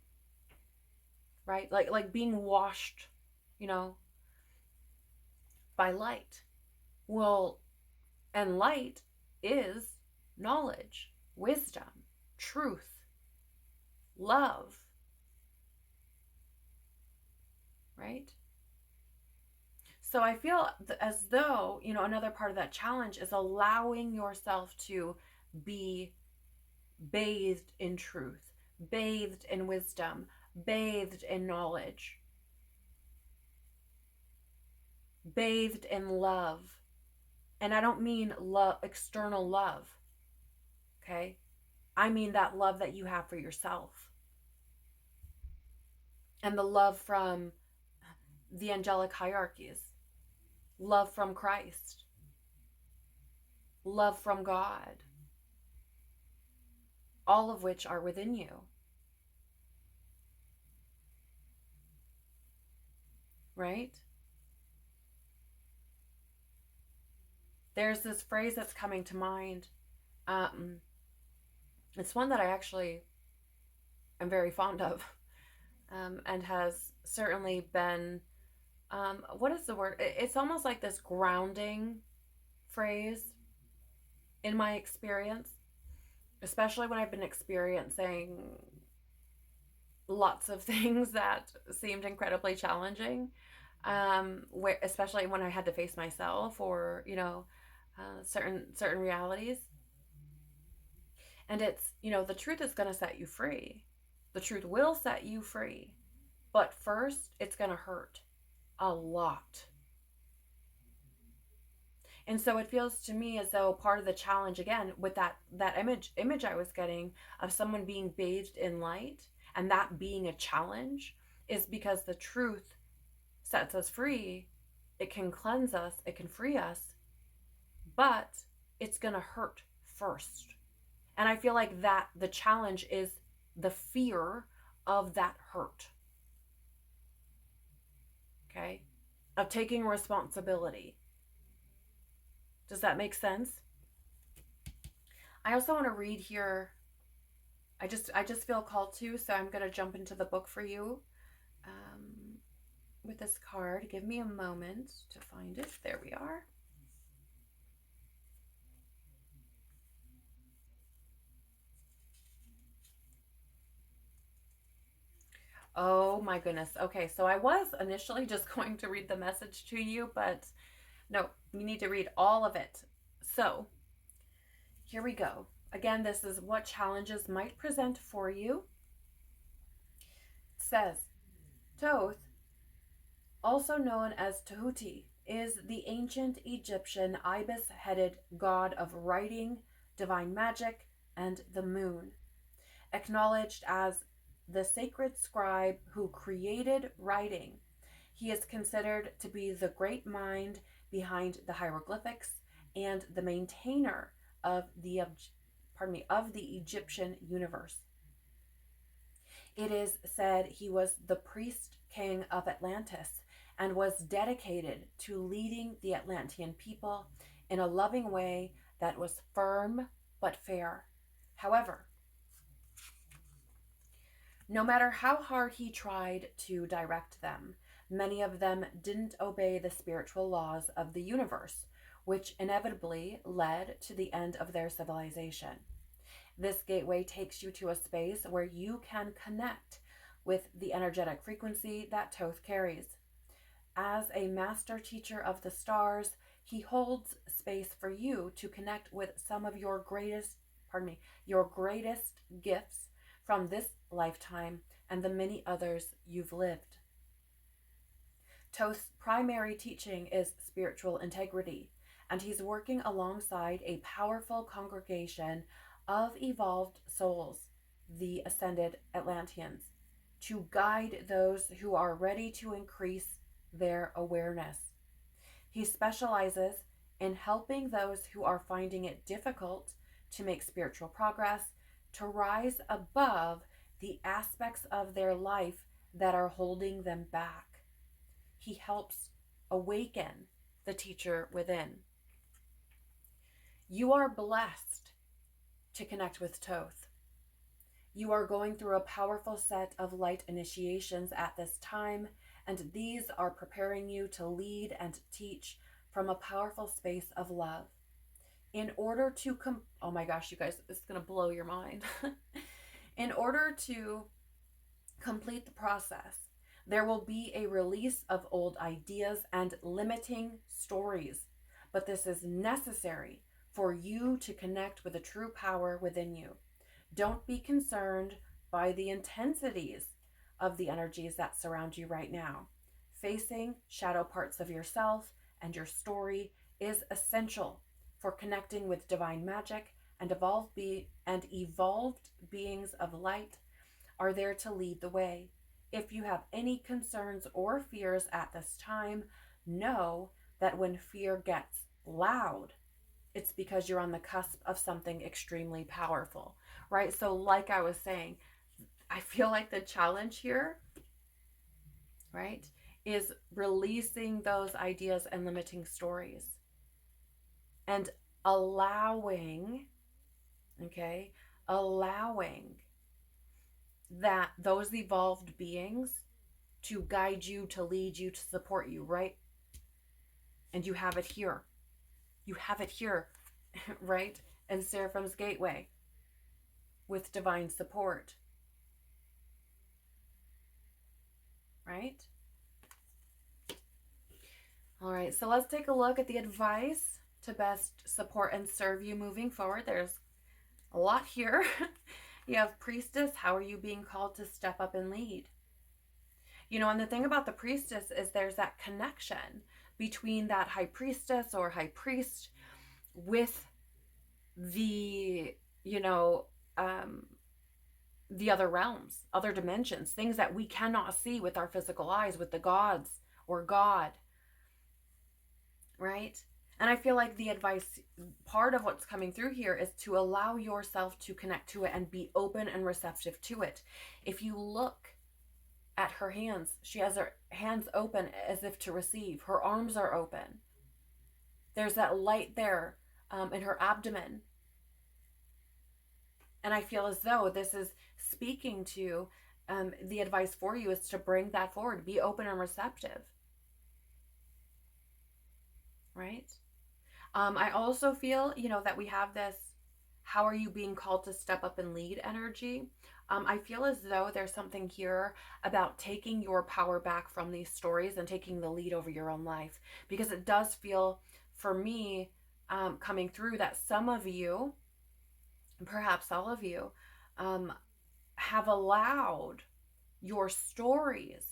right? Like being washed, you know, by light. Well, and light is knowledge, wisdom, truth, love, right? So I feel as though, another part of that challenge is allowing yourself to be bathed in truth, bathed in wisdom, bathed in knowledge, bathed in love. And I don't mean love, external love, okay? I mean that love that you have for yourself and the love from the angelic hierarchies, love from Christ, love from God, all of which are within you, right? There's this phrase that's coming to mind. Um, it's one that I actually am very fond of, and has certainly been, what is the word? It's almost like this grounding phrase in my experience, especially when I've been experiencing lots of things that seemed incredibly challenging, where especially when I had to face myself or certain realities. And it's, the truth is going to set you free. The truth will set you free, but first it's going to hurt a lot. And so it feels to me as though part of the challenge, again, with that image I was getting of someone being bathed in light and that being a challenge, is because the truth sets us free. It can cleanse us, it can free us, but it's going to hurt first. And I feel like that the challenge is the fear of that hurt. of taking responsibility. Does that make sense? I also want to read here. I just feel called to, so I'm going to jump into the book for you with this card. Give me a moment to find it. There we are. Oh my goodness. Okay, so I was initially just going to read the message to you, but no, you need to read all of it. So here we go. Again, this is what challenges might present for you. It says, Thoth, also known as Tahuti, is the ancient Egyptian ibis-headed god of writing, divine magic, and the moon. Acknowledged as the sacred scribe who created writing, he is considered to be the great mind behind the hieroglyphics and the maintainer of the Egyptian universe. It is said he was the priest king of Atlantis and was dedicated to leading the Atlantean people in a loving way that was firm but fair. However, no matter how hard he tried to direct them, many of them didn't obey the spiritual laws of the universe, which inevitably led to the end of their civilization. This gateway takes you to a space where you can connect with the energetic frequency that Thoth carries. As a master teacher of the stars, he holds space for you to connect with some of your greatest gifts from this lifetime and the many others you've lived. Thoth's primary teaching is spiritual integrity, and he's working alongside a powerful congregation of evolved souls, the ascended Atlanteans, to guide those who are ready to increase their awareness. He specializes in helping those who are finding it difficult to make spiritual progress to rise above the aspects of their life that are holding them back. He helps awaken the teacher within. You are blessed to connect with Thoth. You are going through a powerful set of light initiations at this time, and these are preparing you to lead and teach from a powerful space of love. In order to oh my gosh, you guys, it's going to blow your mind. In order to complete the process, there will be a release of old ideas and limiting stories, but this is necessary for you to connect with the true power within you. Don't be concerned by the intensities of the energies that surround you right now. Facing shadow parts of yourself and your story is essential for connecting with divine magic, and evolved beings of light are there to lead the way. If you have any concerns or fears at this time, know that when fear gets loud, it's because you're on the cusp of something extremely powerful, right? So like I was saying, I feel like the challenge here, right, is releasing those ideas and limiting stories and allowing that those evolved beings to guide you, to lead you, to support you, right? And you have it here. You have it here, right? And Seraphim's Gateway with divine support, right? All right, so let's take a look at the advice to best support and serve you moving forward. There's a lot here. You have Priestess. How are you being called to step up and lead? You know, and the thing about the Priestess is there's that connection between that High Priestess or High Priest with the, the other realms, other dimensions, things that we cannot see with our physical eyes, with the gods or God, right? And I feel like the advice, part of what's coming through here, is to allow yourself to connect to it and be open and receptive to it. If you look at her hands. She has her hands open as if to receive. Her arms are open. There's that light there in her abdomen. And I feel as though this is speaking to the advice for you is to bring that forward. Be open and receptive. Right? I also feel, that we have this, how are you being called to step up and lead energy? I feel as though there's something here about taking your power back from these stories and taking the lead over your own life. Because it does feel, for me, coming through that some of you, perhaps all of you, have allowed your stories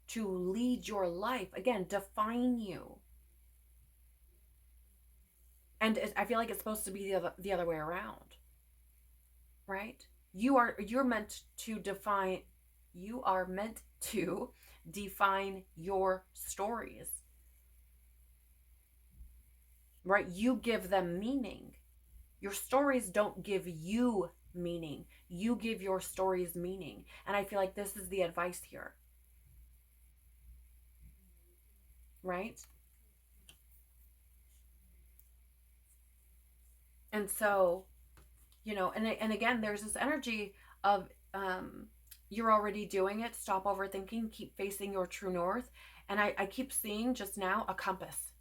to lead your life. Again, define you. And I feel like it's supposed to be the other way around, right? You're meant to define. You are meant to define your stories, right? You give them meaning. Your stories don't give you meaning. You give your stories meaning. And I feel like this is the advice here, right? And so, and again, there's this energy of you're already doing it. Stop overthinking. Keep facing your true north. And I keep seeing just now a compass.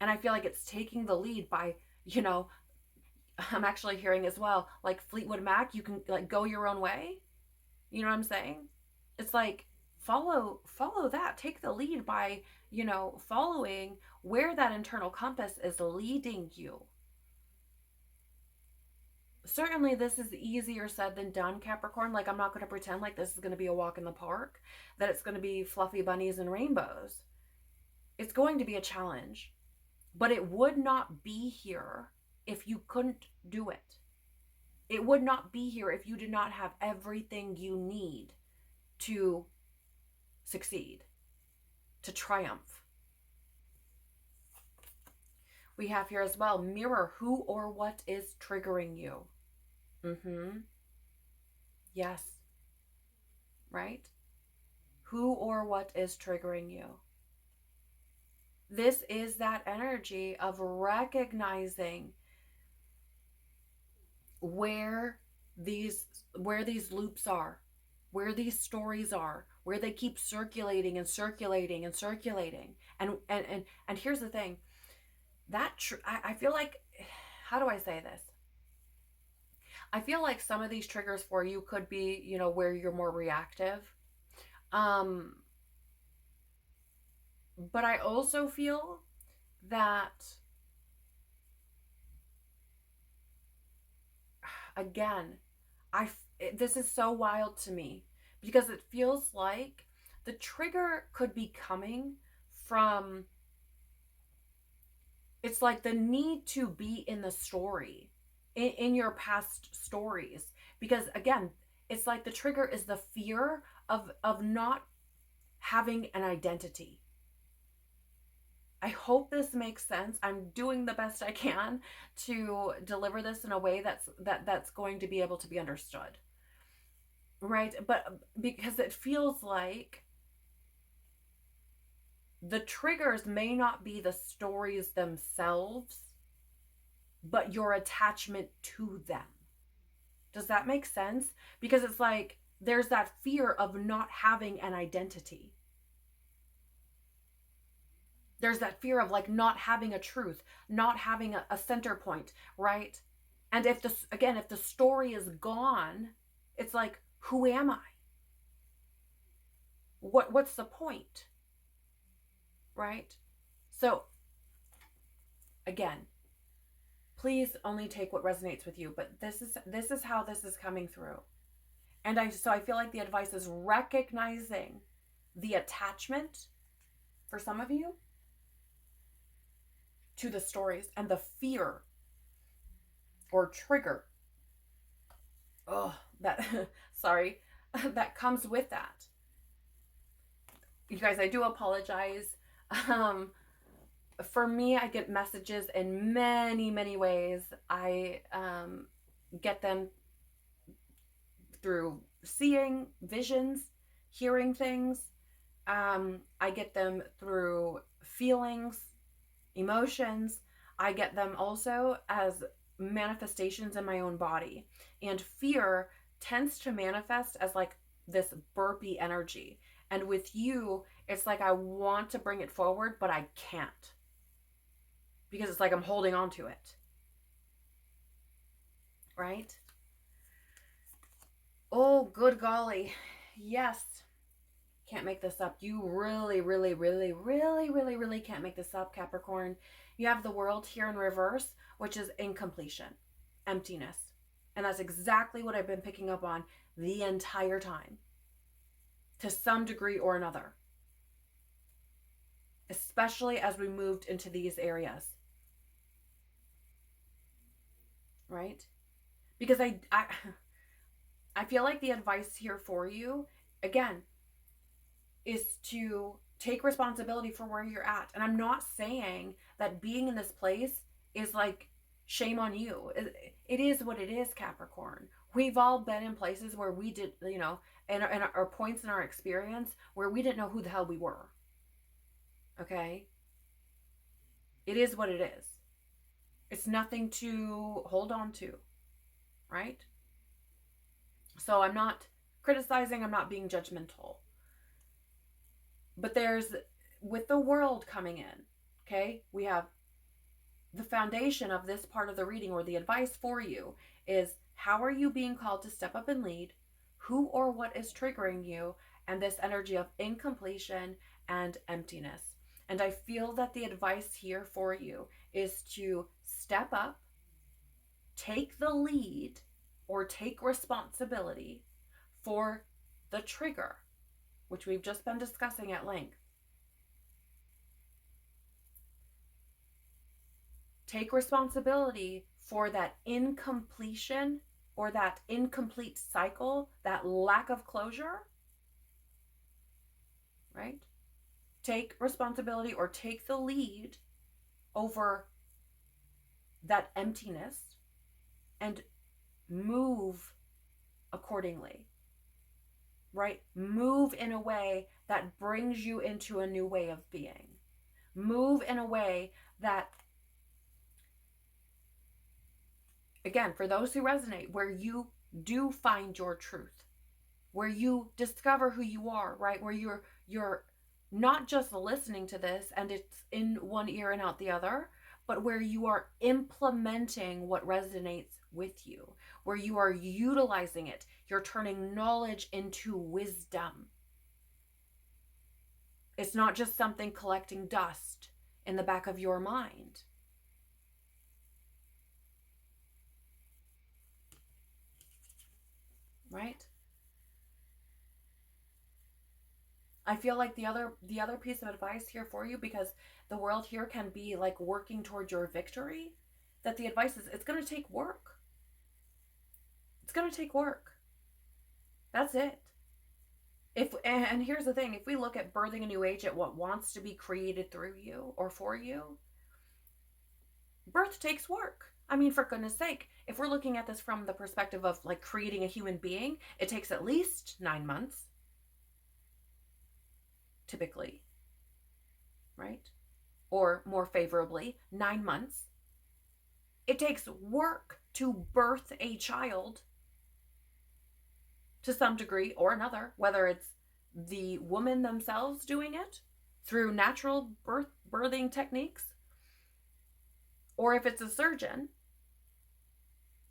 And I feel like it's taking the lead by, I'm actually hearing as well, like Fleetwood Mac, you can like go your own way. You know what I'm saying? It's like follow that. Take the lead by, following where that internal compass is leading you. Certainly this is easier said than done, Capricorn. Like, I'm not going to pretend like this is going to be a walk in the park, that it's going to be fluffy bunnies and rainbows. It's going to be a challenge, but it would not be here if you couldn't do it. It would not be here if you did not have everything you need to succeed, to triumph. We have here as well, mirror who or what is triggering you. Yes. Right? Who or what is triggering you? This is that energy of recognizing where these loops are, where these stories are, where they keep circulating and circulating and circulating. And here's the thing, I feel like, how do I say this? I feel like some of these triggers for you could be, where you're more reactive. But I also feel that, again, this is so wild to me because it feels like the trigger could be coming from, it's like the need to be in the story, in your past stories. Because again, it's like the trigger is the fear of not having an identity. I hope this makes sense. I'm doing the best I can to deliver this in a way that's going to be able to be understood. Right? But because it feels like the triggers may not be the stories themselves, but your attachment to them. Does that make sense? Because it's like there's that fear of not having an identity. There's that fear of like not having a truth, not having a center point, right? And if the story is gone, it's like, who am I? What's the point? Right? So again, please only take what resonates with you, but this is how this is coming through. And I feel like the advice is recognizing the attachment for some of you to the stories and the fear or trigger. Sorry, that comes with that. You guys, I do apologize. For me, I get messages in many, many ways. I get them through seeing, visions, hearing things. I get them through feelings, emotions. I get them also as manifestations in my own body. And fear tends to manifest as like this burpy energy. And with you, it's like I want to bring it forward, but I can't. Because it's like I'm holding on to it. Right? Oh, good golly. Yes. Can't make this up. You really, really, really, really, really, really can't make this up, Capricorn. You have the world here in reverse, which is incompletion, emptiness. And that's exactly what I've been picking up on the entire time, to some degree or another, especially as we moved into these areas. Right? Because I feel like the advice here for you, again, is to take responsibility for where you're at. And I'm not saying that being in this place is like shame on you. It is what it is, Capricorn. We've all been in places where we did, and our points in our experience where we didn't know who the hell we were. Okay? It is what it is. It's nothing to hold on to, right? So I'm not criticizing, I'm not being judgmental. But with the world coming in, okay, we have the foundation of this part of the reading, or the advice for you, is how are you being called to step up and lead? Who or what is triggering you? And this energy of incompletion and emptiness. And I feel that the advice here for you is to step up, take the lead, or take responsibility for the trigger, which we've just been discussing at length. Take responsibility for that incompletion or that incomplete cycle, that lack of closure, right? Take responsibility or take the lead over that emptiness and move accordingly, right? Move in a way that brings you into a new way of being. Move in a way that, again, for those who resonate, where you do find your truth, where you discover who you are, right? Where you're not just listening to this and it's in one ear and out the other, but where you are implementing what resonates with you, where you are utilizing it. You're turning knowledge into wisdom. It's not just something collecting dust in the back of your mind. Right? I feel like the other piece of advice here for you, because the world here can be like working towards your victory, that the advice is it's going to take work. It's going to take work. That's it. And here's the thing, if we look at birthing a new age at what wants to be created through you or for you, birth takes work. I mean, for goodness sake, if we're looking at this from the perspective of like creating a human being, it takes at least 9 months. Typically, right? Or more favorably, 9 months. It takes work to birth a child to some degree or another, whether it's the woman themselves doing it through natural birthing techniques, or if it's a surgeon.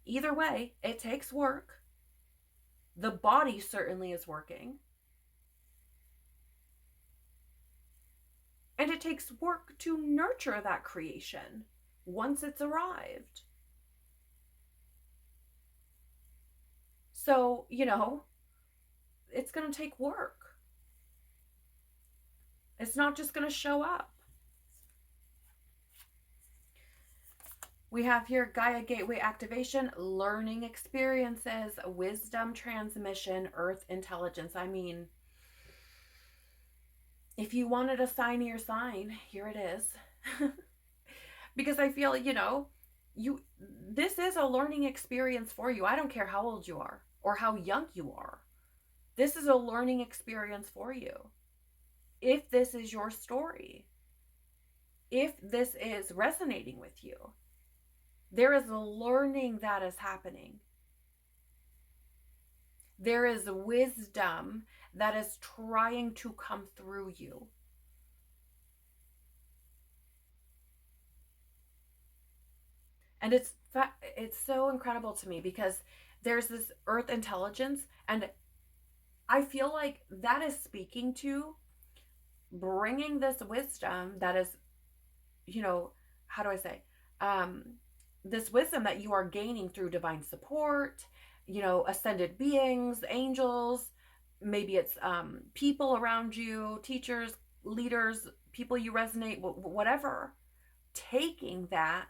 Either way, it takes work. The body certainly is working. And it takes work to nurture that creation once it's arrived. So, it's going to take work. It's not just going to show up. We have here Gaia Gateway activation, learning experiences, wisdom transmission, earth intelligence. I mean, if you wanted a signier sign, here it is. Because I feel, this is a learning experience for you. I don't care how old you are or how young you are. This is a learning experience for you. If this is your story, if this is resonating with you, there is a learning that is happening. There is wisdom that is trying to come through you. And it's so incredible to me because there's this earth intelligence, and I feel like that is speaking to bringing this wisdom that is, you know, how do I say, um, this wisdom that you are gaining through divine support, ascended beings, angels, maybe it's people around you, teachers, leaders, people you resonate, whatever, taking that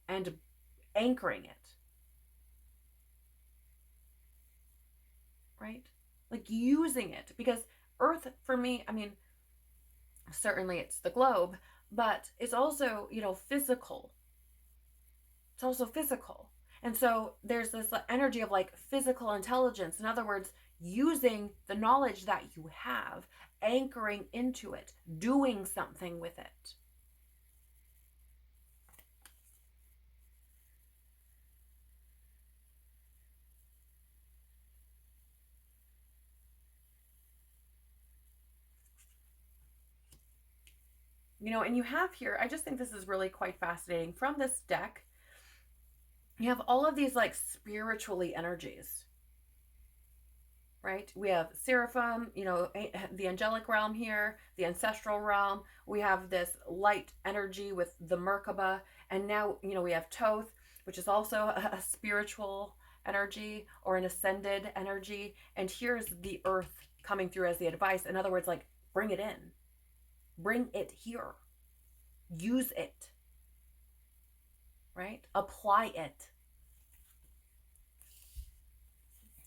and anchoring it, right? Like using it, because Earth for me, I mean, certainly it's the globe, but it's also, physical. It's also physical. And so there's this energy of like physical intelligence. In other words, using the knowledge that you have, anchoring into it, doing something with it. And you have here, I just think this is really quite fascinating. From this deck, you have all of these like spiritually energies, right? We have seraphim, the angelic realm here, the ancestral realm. We have this light energy with the Merkaba. And now, we have Thoth, which is also a spiritual energy or an ascended energy. And here's the earth coming through as the advice. In other words, like, bring it in, bring it here, use it, right? Apply it.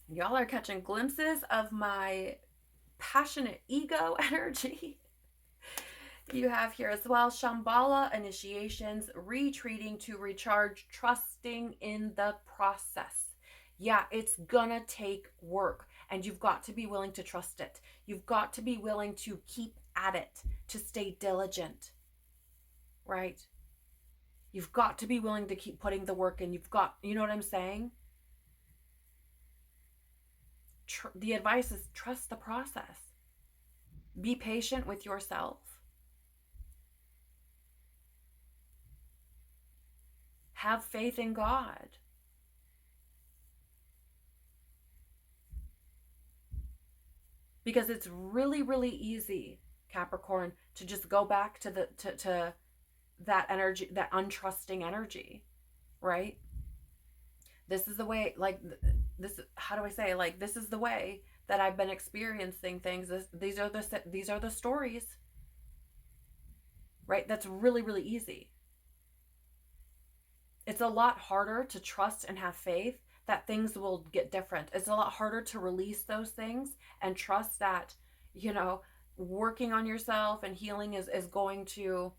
Y'all are catching glimpses of my passionate ego energy. You have here as well Shambhala initiations, retreating to recharge, trusting in the process. Yeah, it's gonna take work, and you've got to be willing to trust it. You've got to be willing to keep at it, to stay diligent, right? You've got to be willing to keep putting the work in. You know what I'm saying? The advice is trust the process. Be patient with yourself. Have faith in God. Because it's really, really easy, Capricorn, to just go back to to that energy, that untrusting energy, right? This is the way, like, this, how do I say, like, this is the way that I've been experiencing things. These are the stories, right? That's really, really easy. It's a lot harder to trust and have faith that things will get different. It's a lot harder to release those things and trust that, working on yourself and healing is going to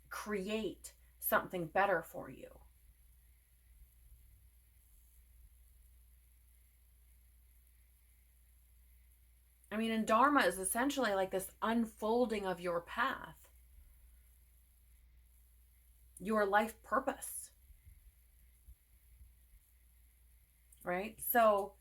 create something better for you. I mean, and Dharma is essentially like this unfolding of your path, your life purpose, right? So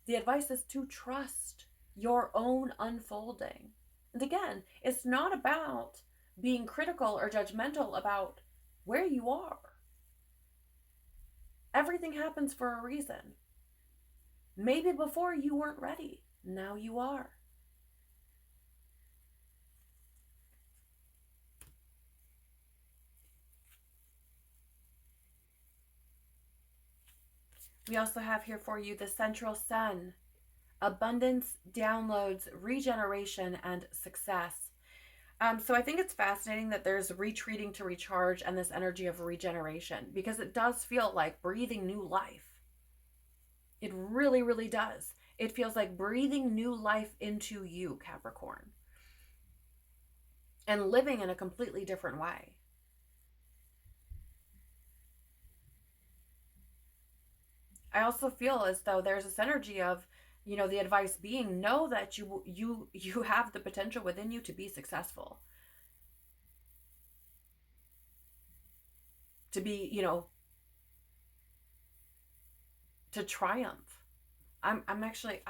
the advice is to trust your own unfolding. And again, it's not about being critical or judgmental about where you are. Everything happens for a reason. Maybe before you weren't ready. Now you are. We also have here for you the central sun, abundance, downloads, regeneration, and success. So I think it's fascinating that there's retreating to recharge and this energy of regeneration, because it does feel like breathing new life. It really, really does. It feels like breathing new life into you, Capricorn, and living in a completely different way. I also feel as though there's this energy of, the advice being, know that you have the potential within you to be successful, to be, to triumph. I'm actually,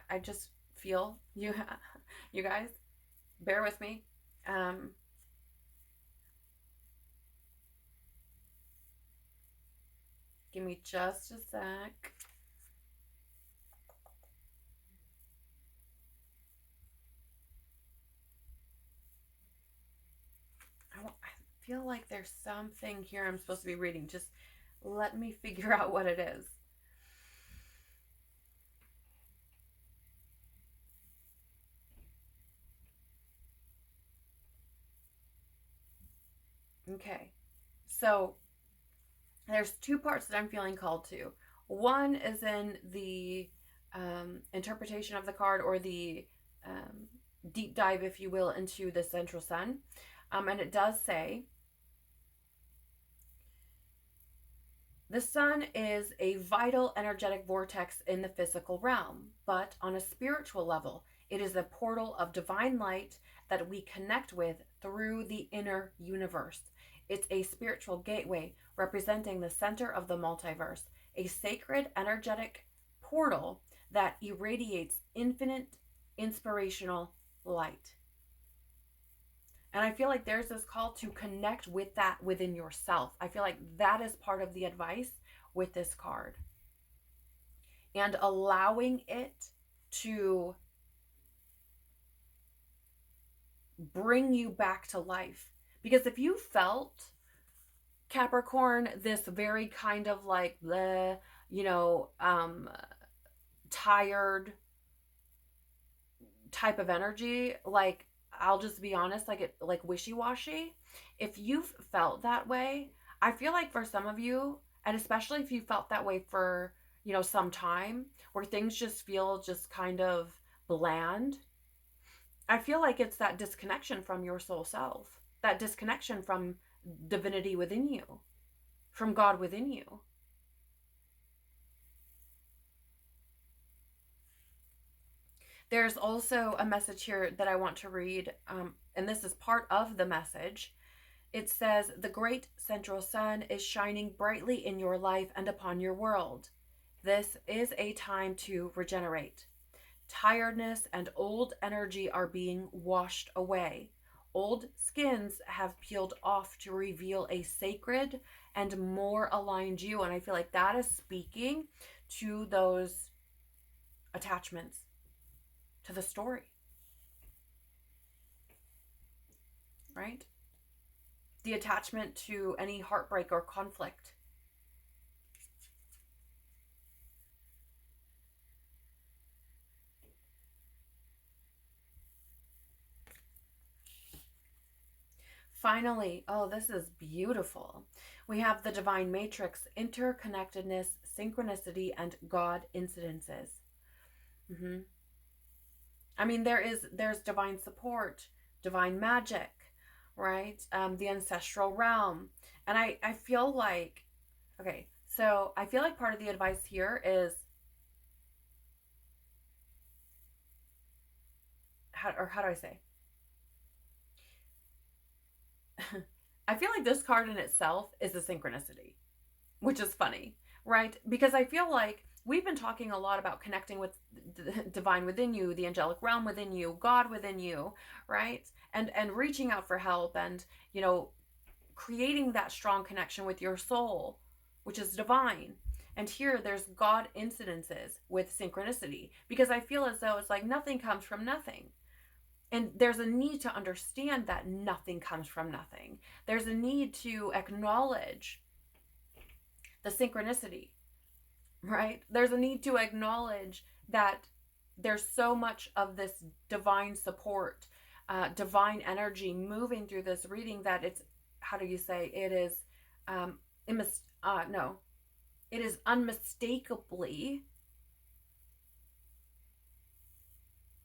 I just feel you, you guys, bear with me. Um, Give me just a sec. I feel like there's something here I'm supposed to be reading. Just let me figure out what it is. Okay. So there's two parts that I'm feeling called to. One is in the interpretation of the card, or the um, deep dive, if you will, into the central sun. And it does say, the sun is a vital energetic vortex in the physical realm, but on a spiritual level, it is a portal of divine light that we connect with through the inner universe. It's a spiritual gateway representing the center of the multiverse, a sacred energetic portal that irradiates infinite inspirational light. And I feel like there's this call to connect with that within yourself. I feel like that is part of the advice with this card. And allowing it to bring you back to life. Because if you felt, Capricorn, this very kind of like, bleh, tired type of energy, like, I'll just be honest, like wishy-washy. If you've felt that way, I feel like for some of you, and especially if you felt that way for, some time, where things just feel just kind of bland, I feel like it's that disconnection from your soul self, that disconnection from divinity within you, from God within you. There's also a message here that I want to read, and this is part of the message. It says, the great central sun is shining brightly in your life and upon your world. This is a time to regenerate. Tiredness and old energy are being washed away. Old skins have peeled off to reveal a sacred and more aligned you. And I feel like that is speaking to those attachments, to the story, right? The attachment to any heartbreak or conflict. Finally, oh, this is beautiful. We have the divine matrix, interconnectedness, synchronicity, and God incidences. Mm-hmm. I mean, there's divine support, divine magic, right? The ancestral realm. And I feel like, okay, so I feel like part of the advice here is, how do I say? I feel like this card in itself is a synchronicity, which is funny, right? Because I feel like we've been talking a lot about connecting with the divine within you, the angelic realm within you, God within you, right? And reaching out for help, and, creating that strong connection with your soul, which is divine. And here there's God incidences with synchronicity, because I feel as though it's like nothing comes from nothing. And there's a need to understand that nothing comes from nothing. There's a need to acknowledge the synchronicity, right? There's a need to acknowledge that there's so much of this divine support, divine energy moving through this reading, that it's, how do you say, it is, no, it is unmistakably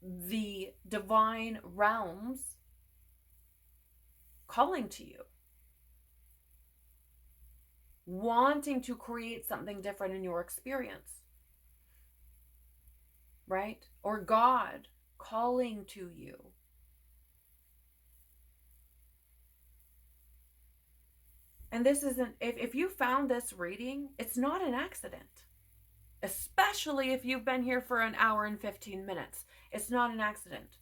the divine realms calling to you, wanting to create something different in your experience, right? Or God calling to you. And this isn't, if you found this reading, it's not an accident. Especially if you've been here for an hour and 15 minutes. It's not an accident.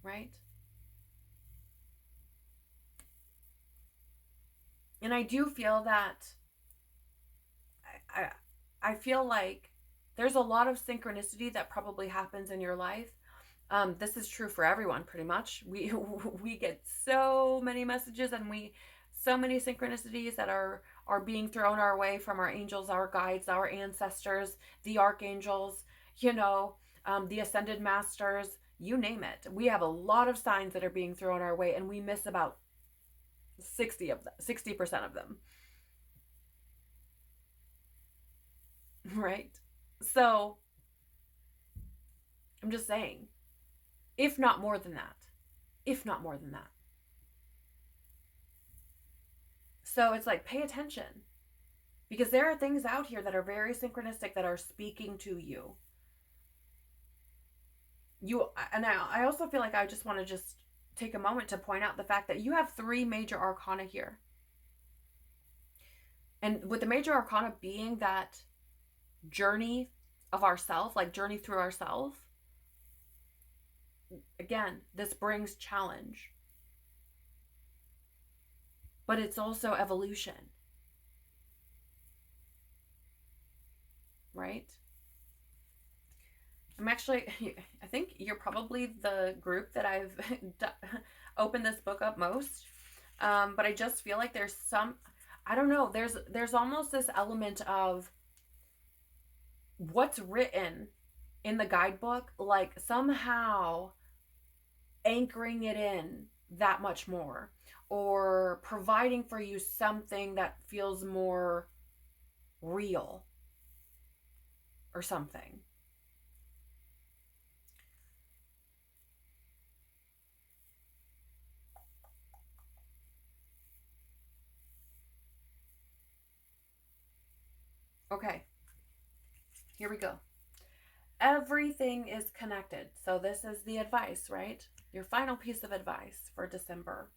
Right? And I do feel that I feel like there's a lot of synchronicity that probably happens in your life. This is true for everyone, pretty much. We get so many messages, and so many synchronicities that are being thrown our way from our angels, our guides, our ancestors, the archangels, the ascended masters, you name it. We have a lot of signs that are being thrown our way, and we miss about 60% of them. Right? So I'm just saying, if not more than that. If not more than that. So it's like, pay attention. Because there are things out here that are very synchronistic that are speaking to you. I also feel like I just want to just take a moment to point out the fact that you have 3 major arcana here. And with the major arcana being that journey of ourself, like journey through ourself, again, this brings challenge. But it's also evolution. Right? I think you're probably the group that I've opened this book up most. But I just feel like there's I don't know, there's almost this element of what's written in the guidebook, like somehow anchoring it in that much more, or providing for you something that feels more real or something. Okay, here we go. Everything is connected. So this is the advice, right? Your final piece of advice for December.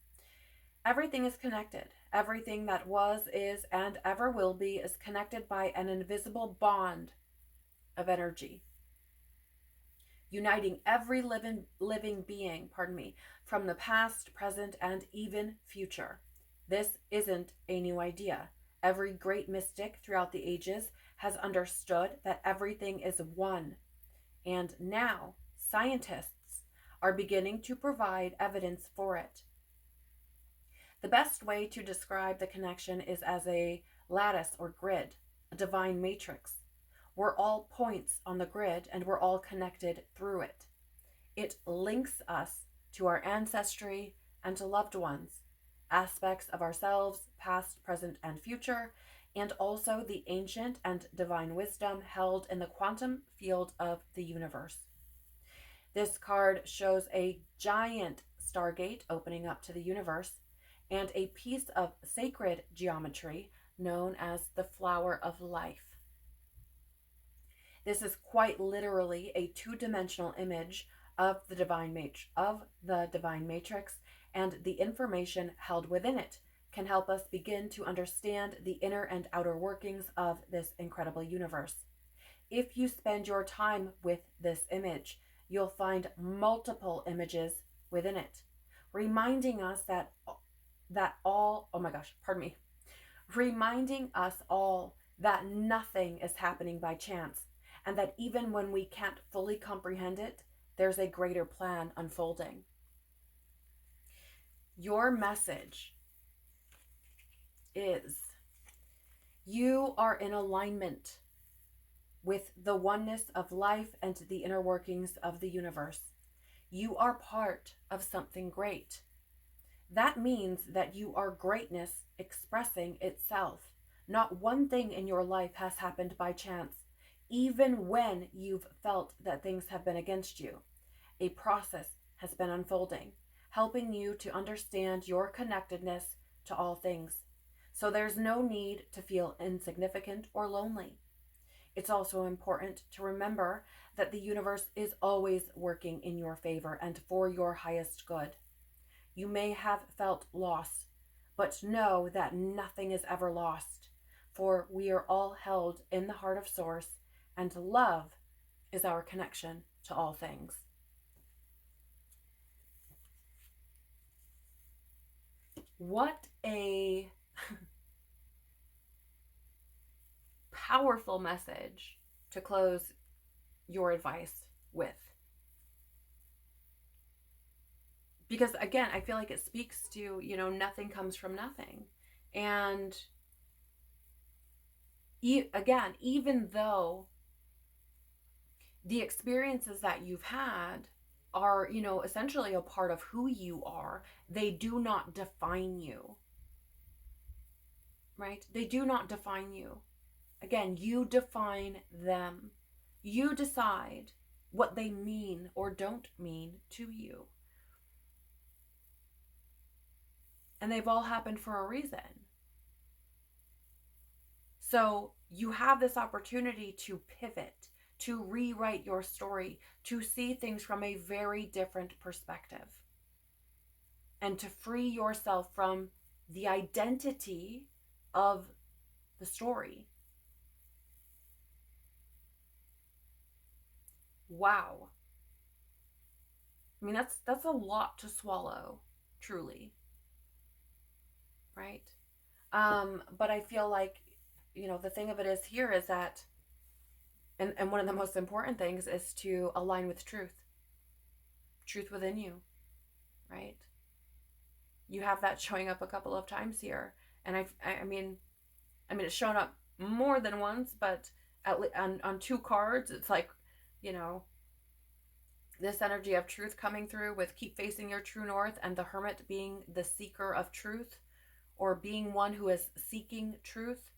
Everything is connected. Everything that was, is, and ever will be is connected by an invisible bond of energy, uniting every living being, from the past, present, and even future. This isn't a new idea. Every great mystic throughout the ages has understood that everything is one. And now, scientists are beginning to provide evidence for it. The best way to describe the connection is as a lattice or grid, a divine matrix. We're all points on the grid, and we're all connected through it. It links us to our ancestry and to loved ones, aspects of ourselves, past, present, and future, and also the ancient and divine wisdom held in the quantum field of the universe. This card shows a giant stargate opening up to the universe and a piece of sacred geometry known as the flower of life. This is quite literally a 2-dimensional image of the divine matrix, and the information held within it can help us begin to understand the inner and outer workings of this incredible universe. If you spend your time with this image, you'll find multiple images within it, reminding us reminding us all that nothing is happening by chance, and that even when we can't fully comprehend it, there's a greater plan unfolding. Your message is you are in alignment with the oneness of life and the inner workings of the universe. You are part of something great. That means that you are greatness expressing itself. Not one thing in your life has happened by chance, even when you've felt that things have been against you. A process has been unfolding, helping you to understand your connectedness to all things. So there's no need to feel insignificant or lonely. It's also important to remember that the universe is always working in your favor and for your highest good. You may have felt loss, but know that nothing is ever lost, for we are all held in the heart of Source, and love is our connection to all things. What a powerful message to close your advice with. Because again, I feel like it speaks to, nothing comes from nothing. And again, even though the experiences that you've had are, essentially a part of who you are, they do not define you, right? They do not define you. Again, you define them. You decide what they mean or don't mean to you. And they've all happened for a reason. So you have this opportunity to pivot, to rewrite your story, to see things from a very different perspective, and to free yourself from the identity of the story. Wow. I mean, that's a lot to swallow, truly. Right? But I feel like, the thing of it is here is that, and one of the most important things is to align with truth within you, right? You have that showing up a couple of times here. And I mean, it's shown up more than once, but on two cards, it's like, this energy of truth coming through with keep facing your true north, and the Hermit being the seeker of truth, or being one who is seeking truth.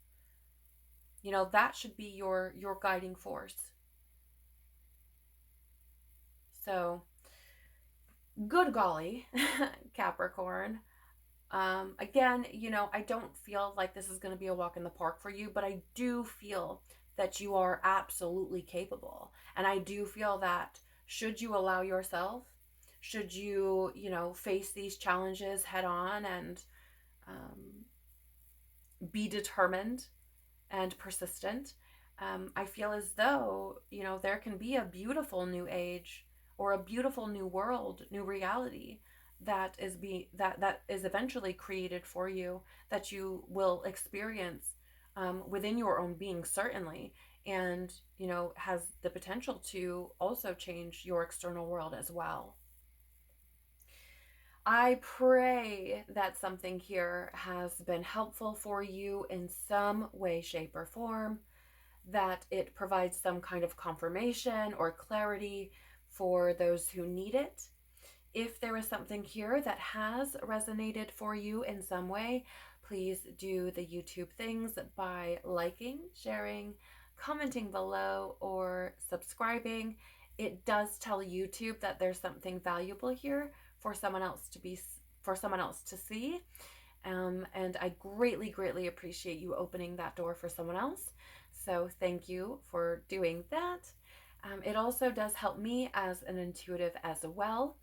That should be your guiding force. So, good golly, Capricorn. Again, I don't feel like this is going to be a walk in the park for you, but I do feel that you are absolutely capable. And I do feel that should you allow yourself, should you, face these challenges head on and be determined and persistent, I feel as though, there can be a beautiful new age or a beautiful new world, new reality that is that is eventually created for you, that you will experience within your own being, certainly, and has the potential to also change your external world as well. I pray that something here has been helpful for you in some way, shape, or form, that it provides some kind of confirmation or clarity for those who need it. If there is something here that has resonated for you in some way, please do the YouTube things by liking, sharing, commenting below, or subscribing. It does tell YouTube that there's something valuable here for someone else to see. And I greatly appreciate you opening that door for someone else. So thank you for doing that. It also does help me as an intuitive as well.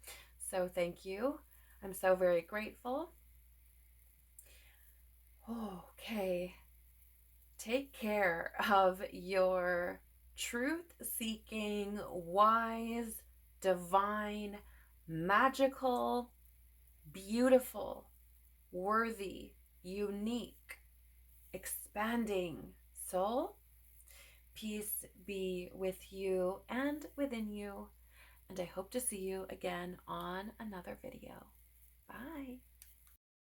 So thank you. I'm so very grateful. Okay. Take care of your truth-seeking, wise, divine, magical, beautiful, worthy, unique, expanding soul. Peace be with you and within you. And I hope to see you again on another video. Bye.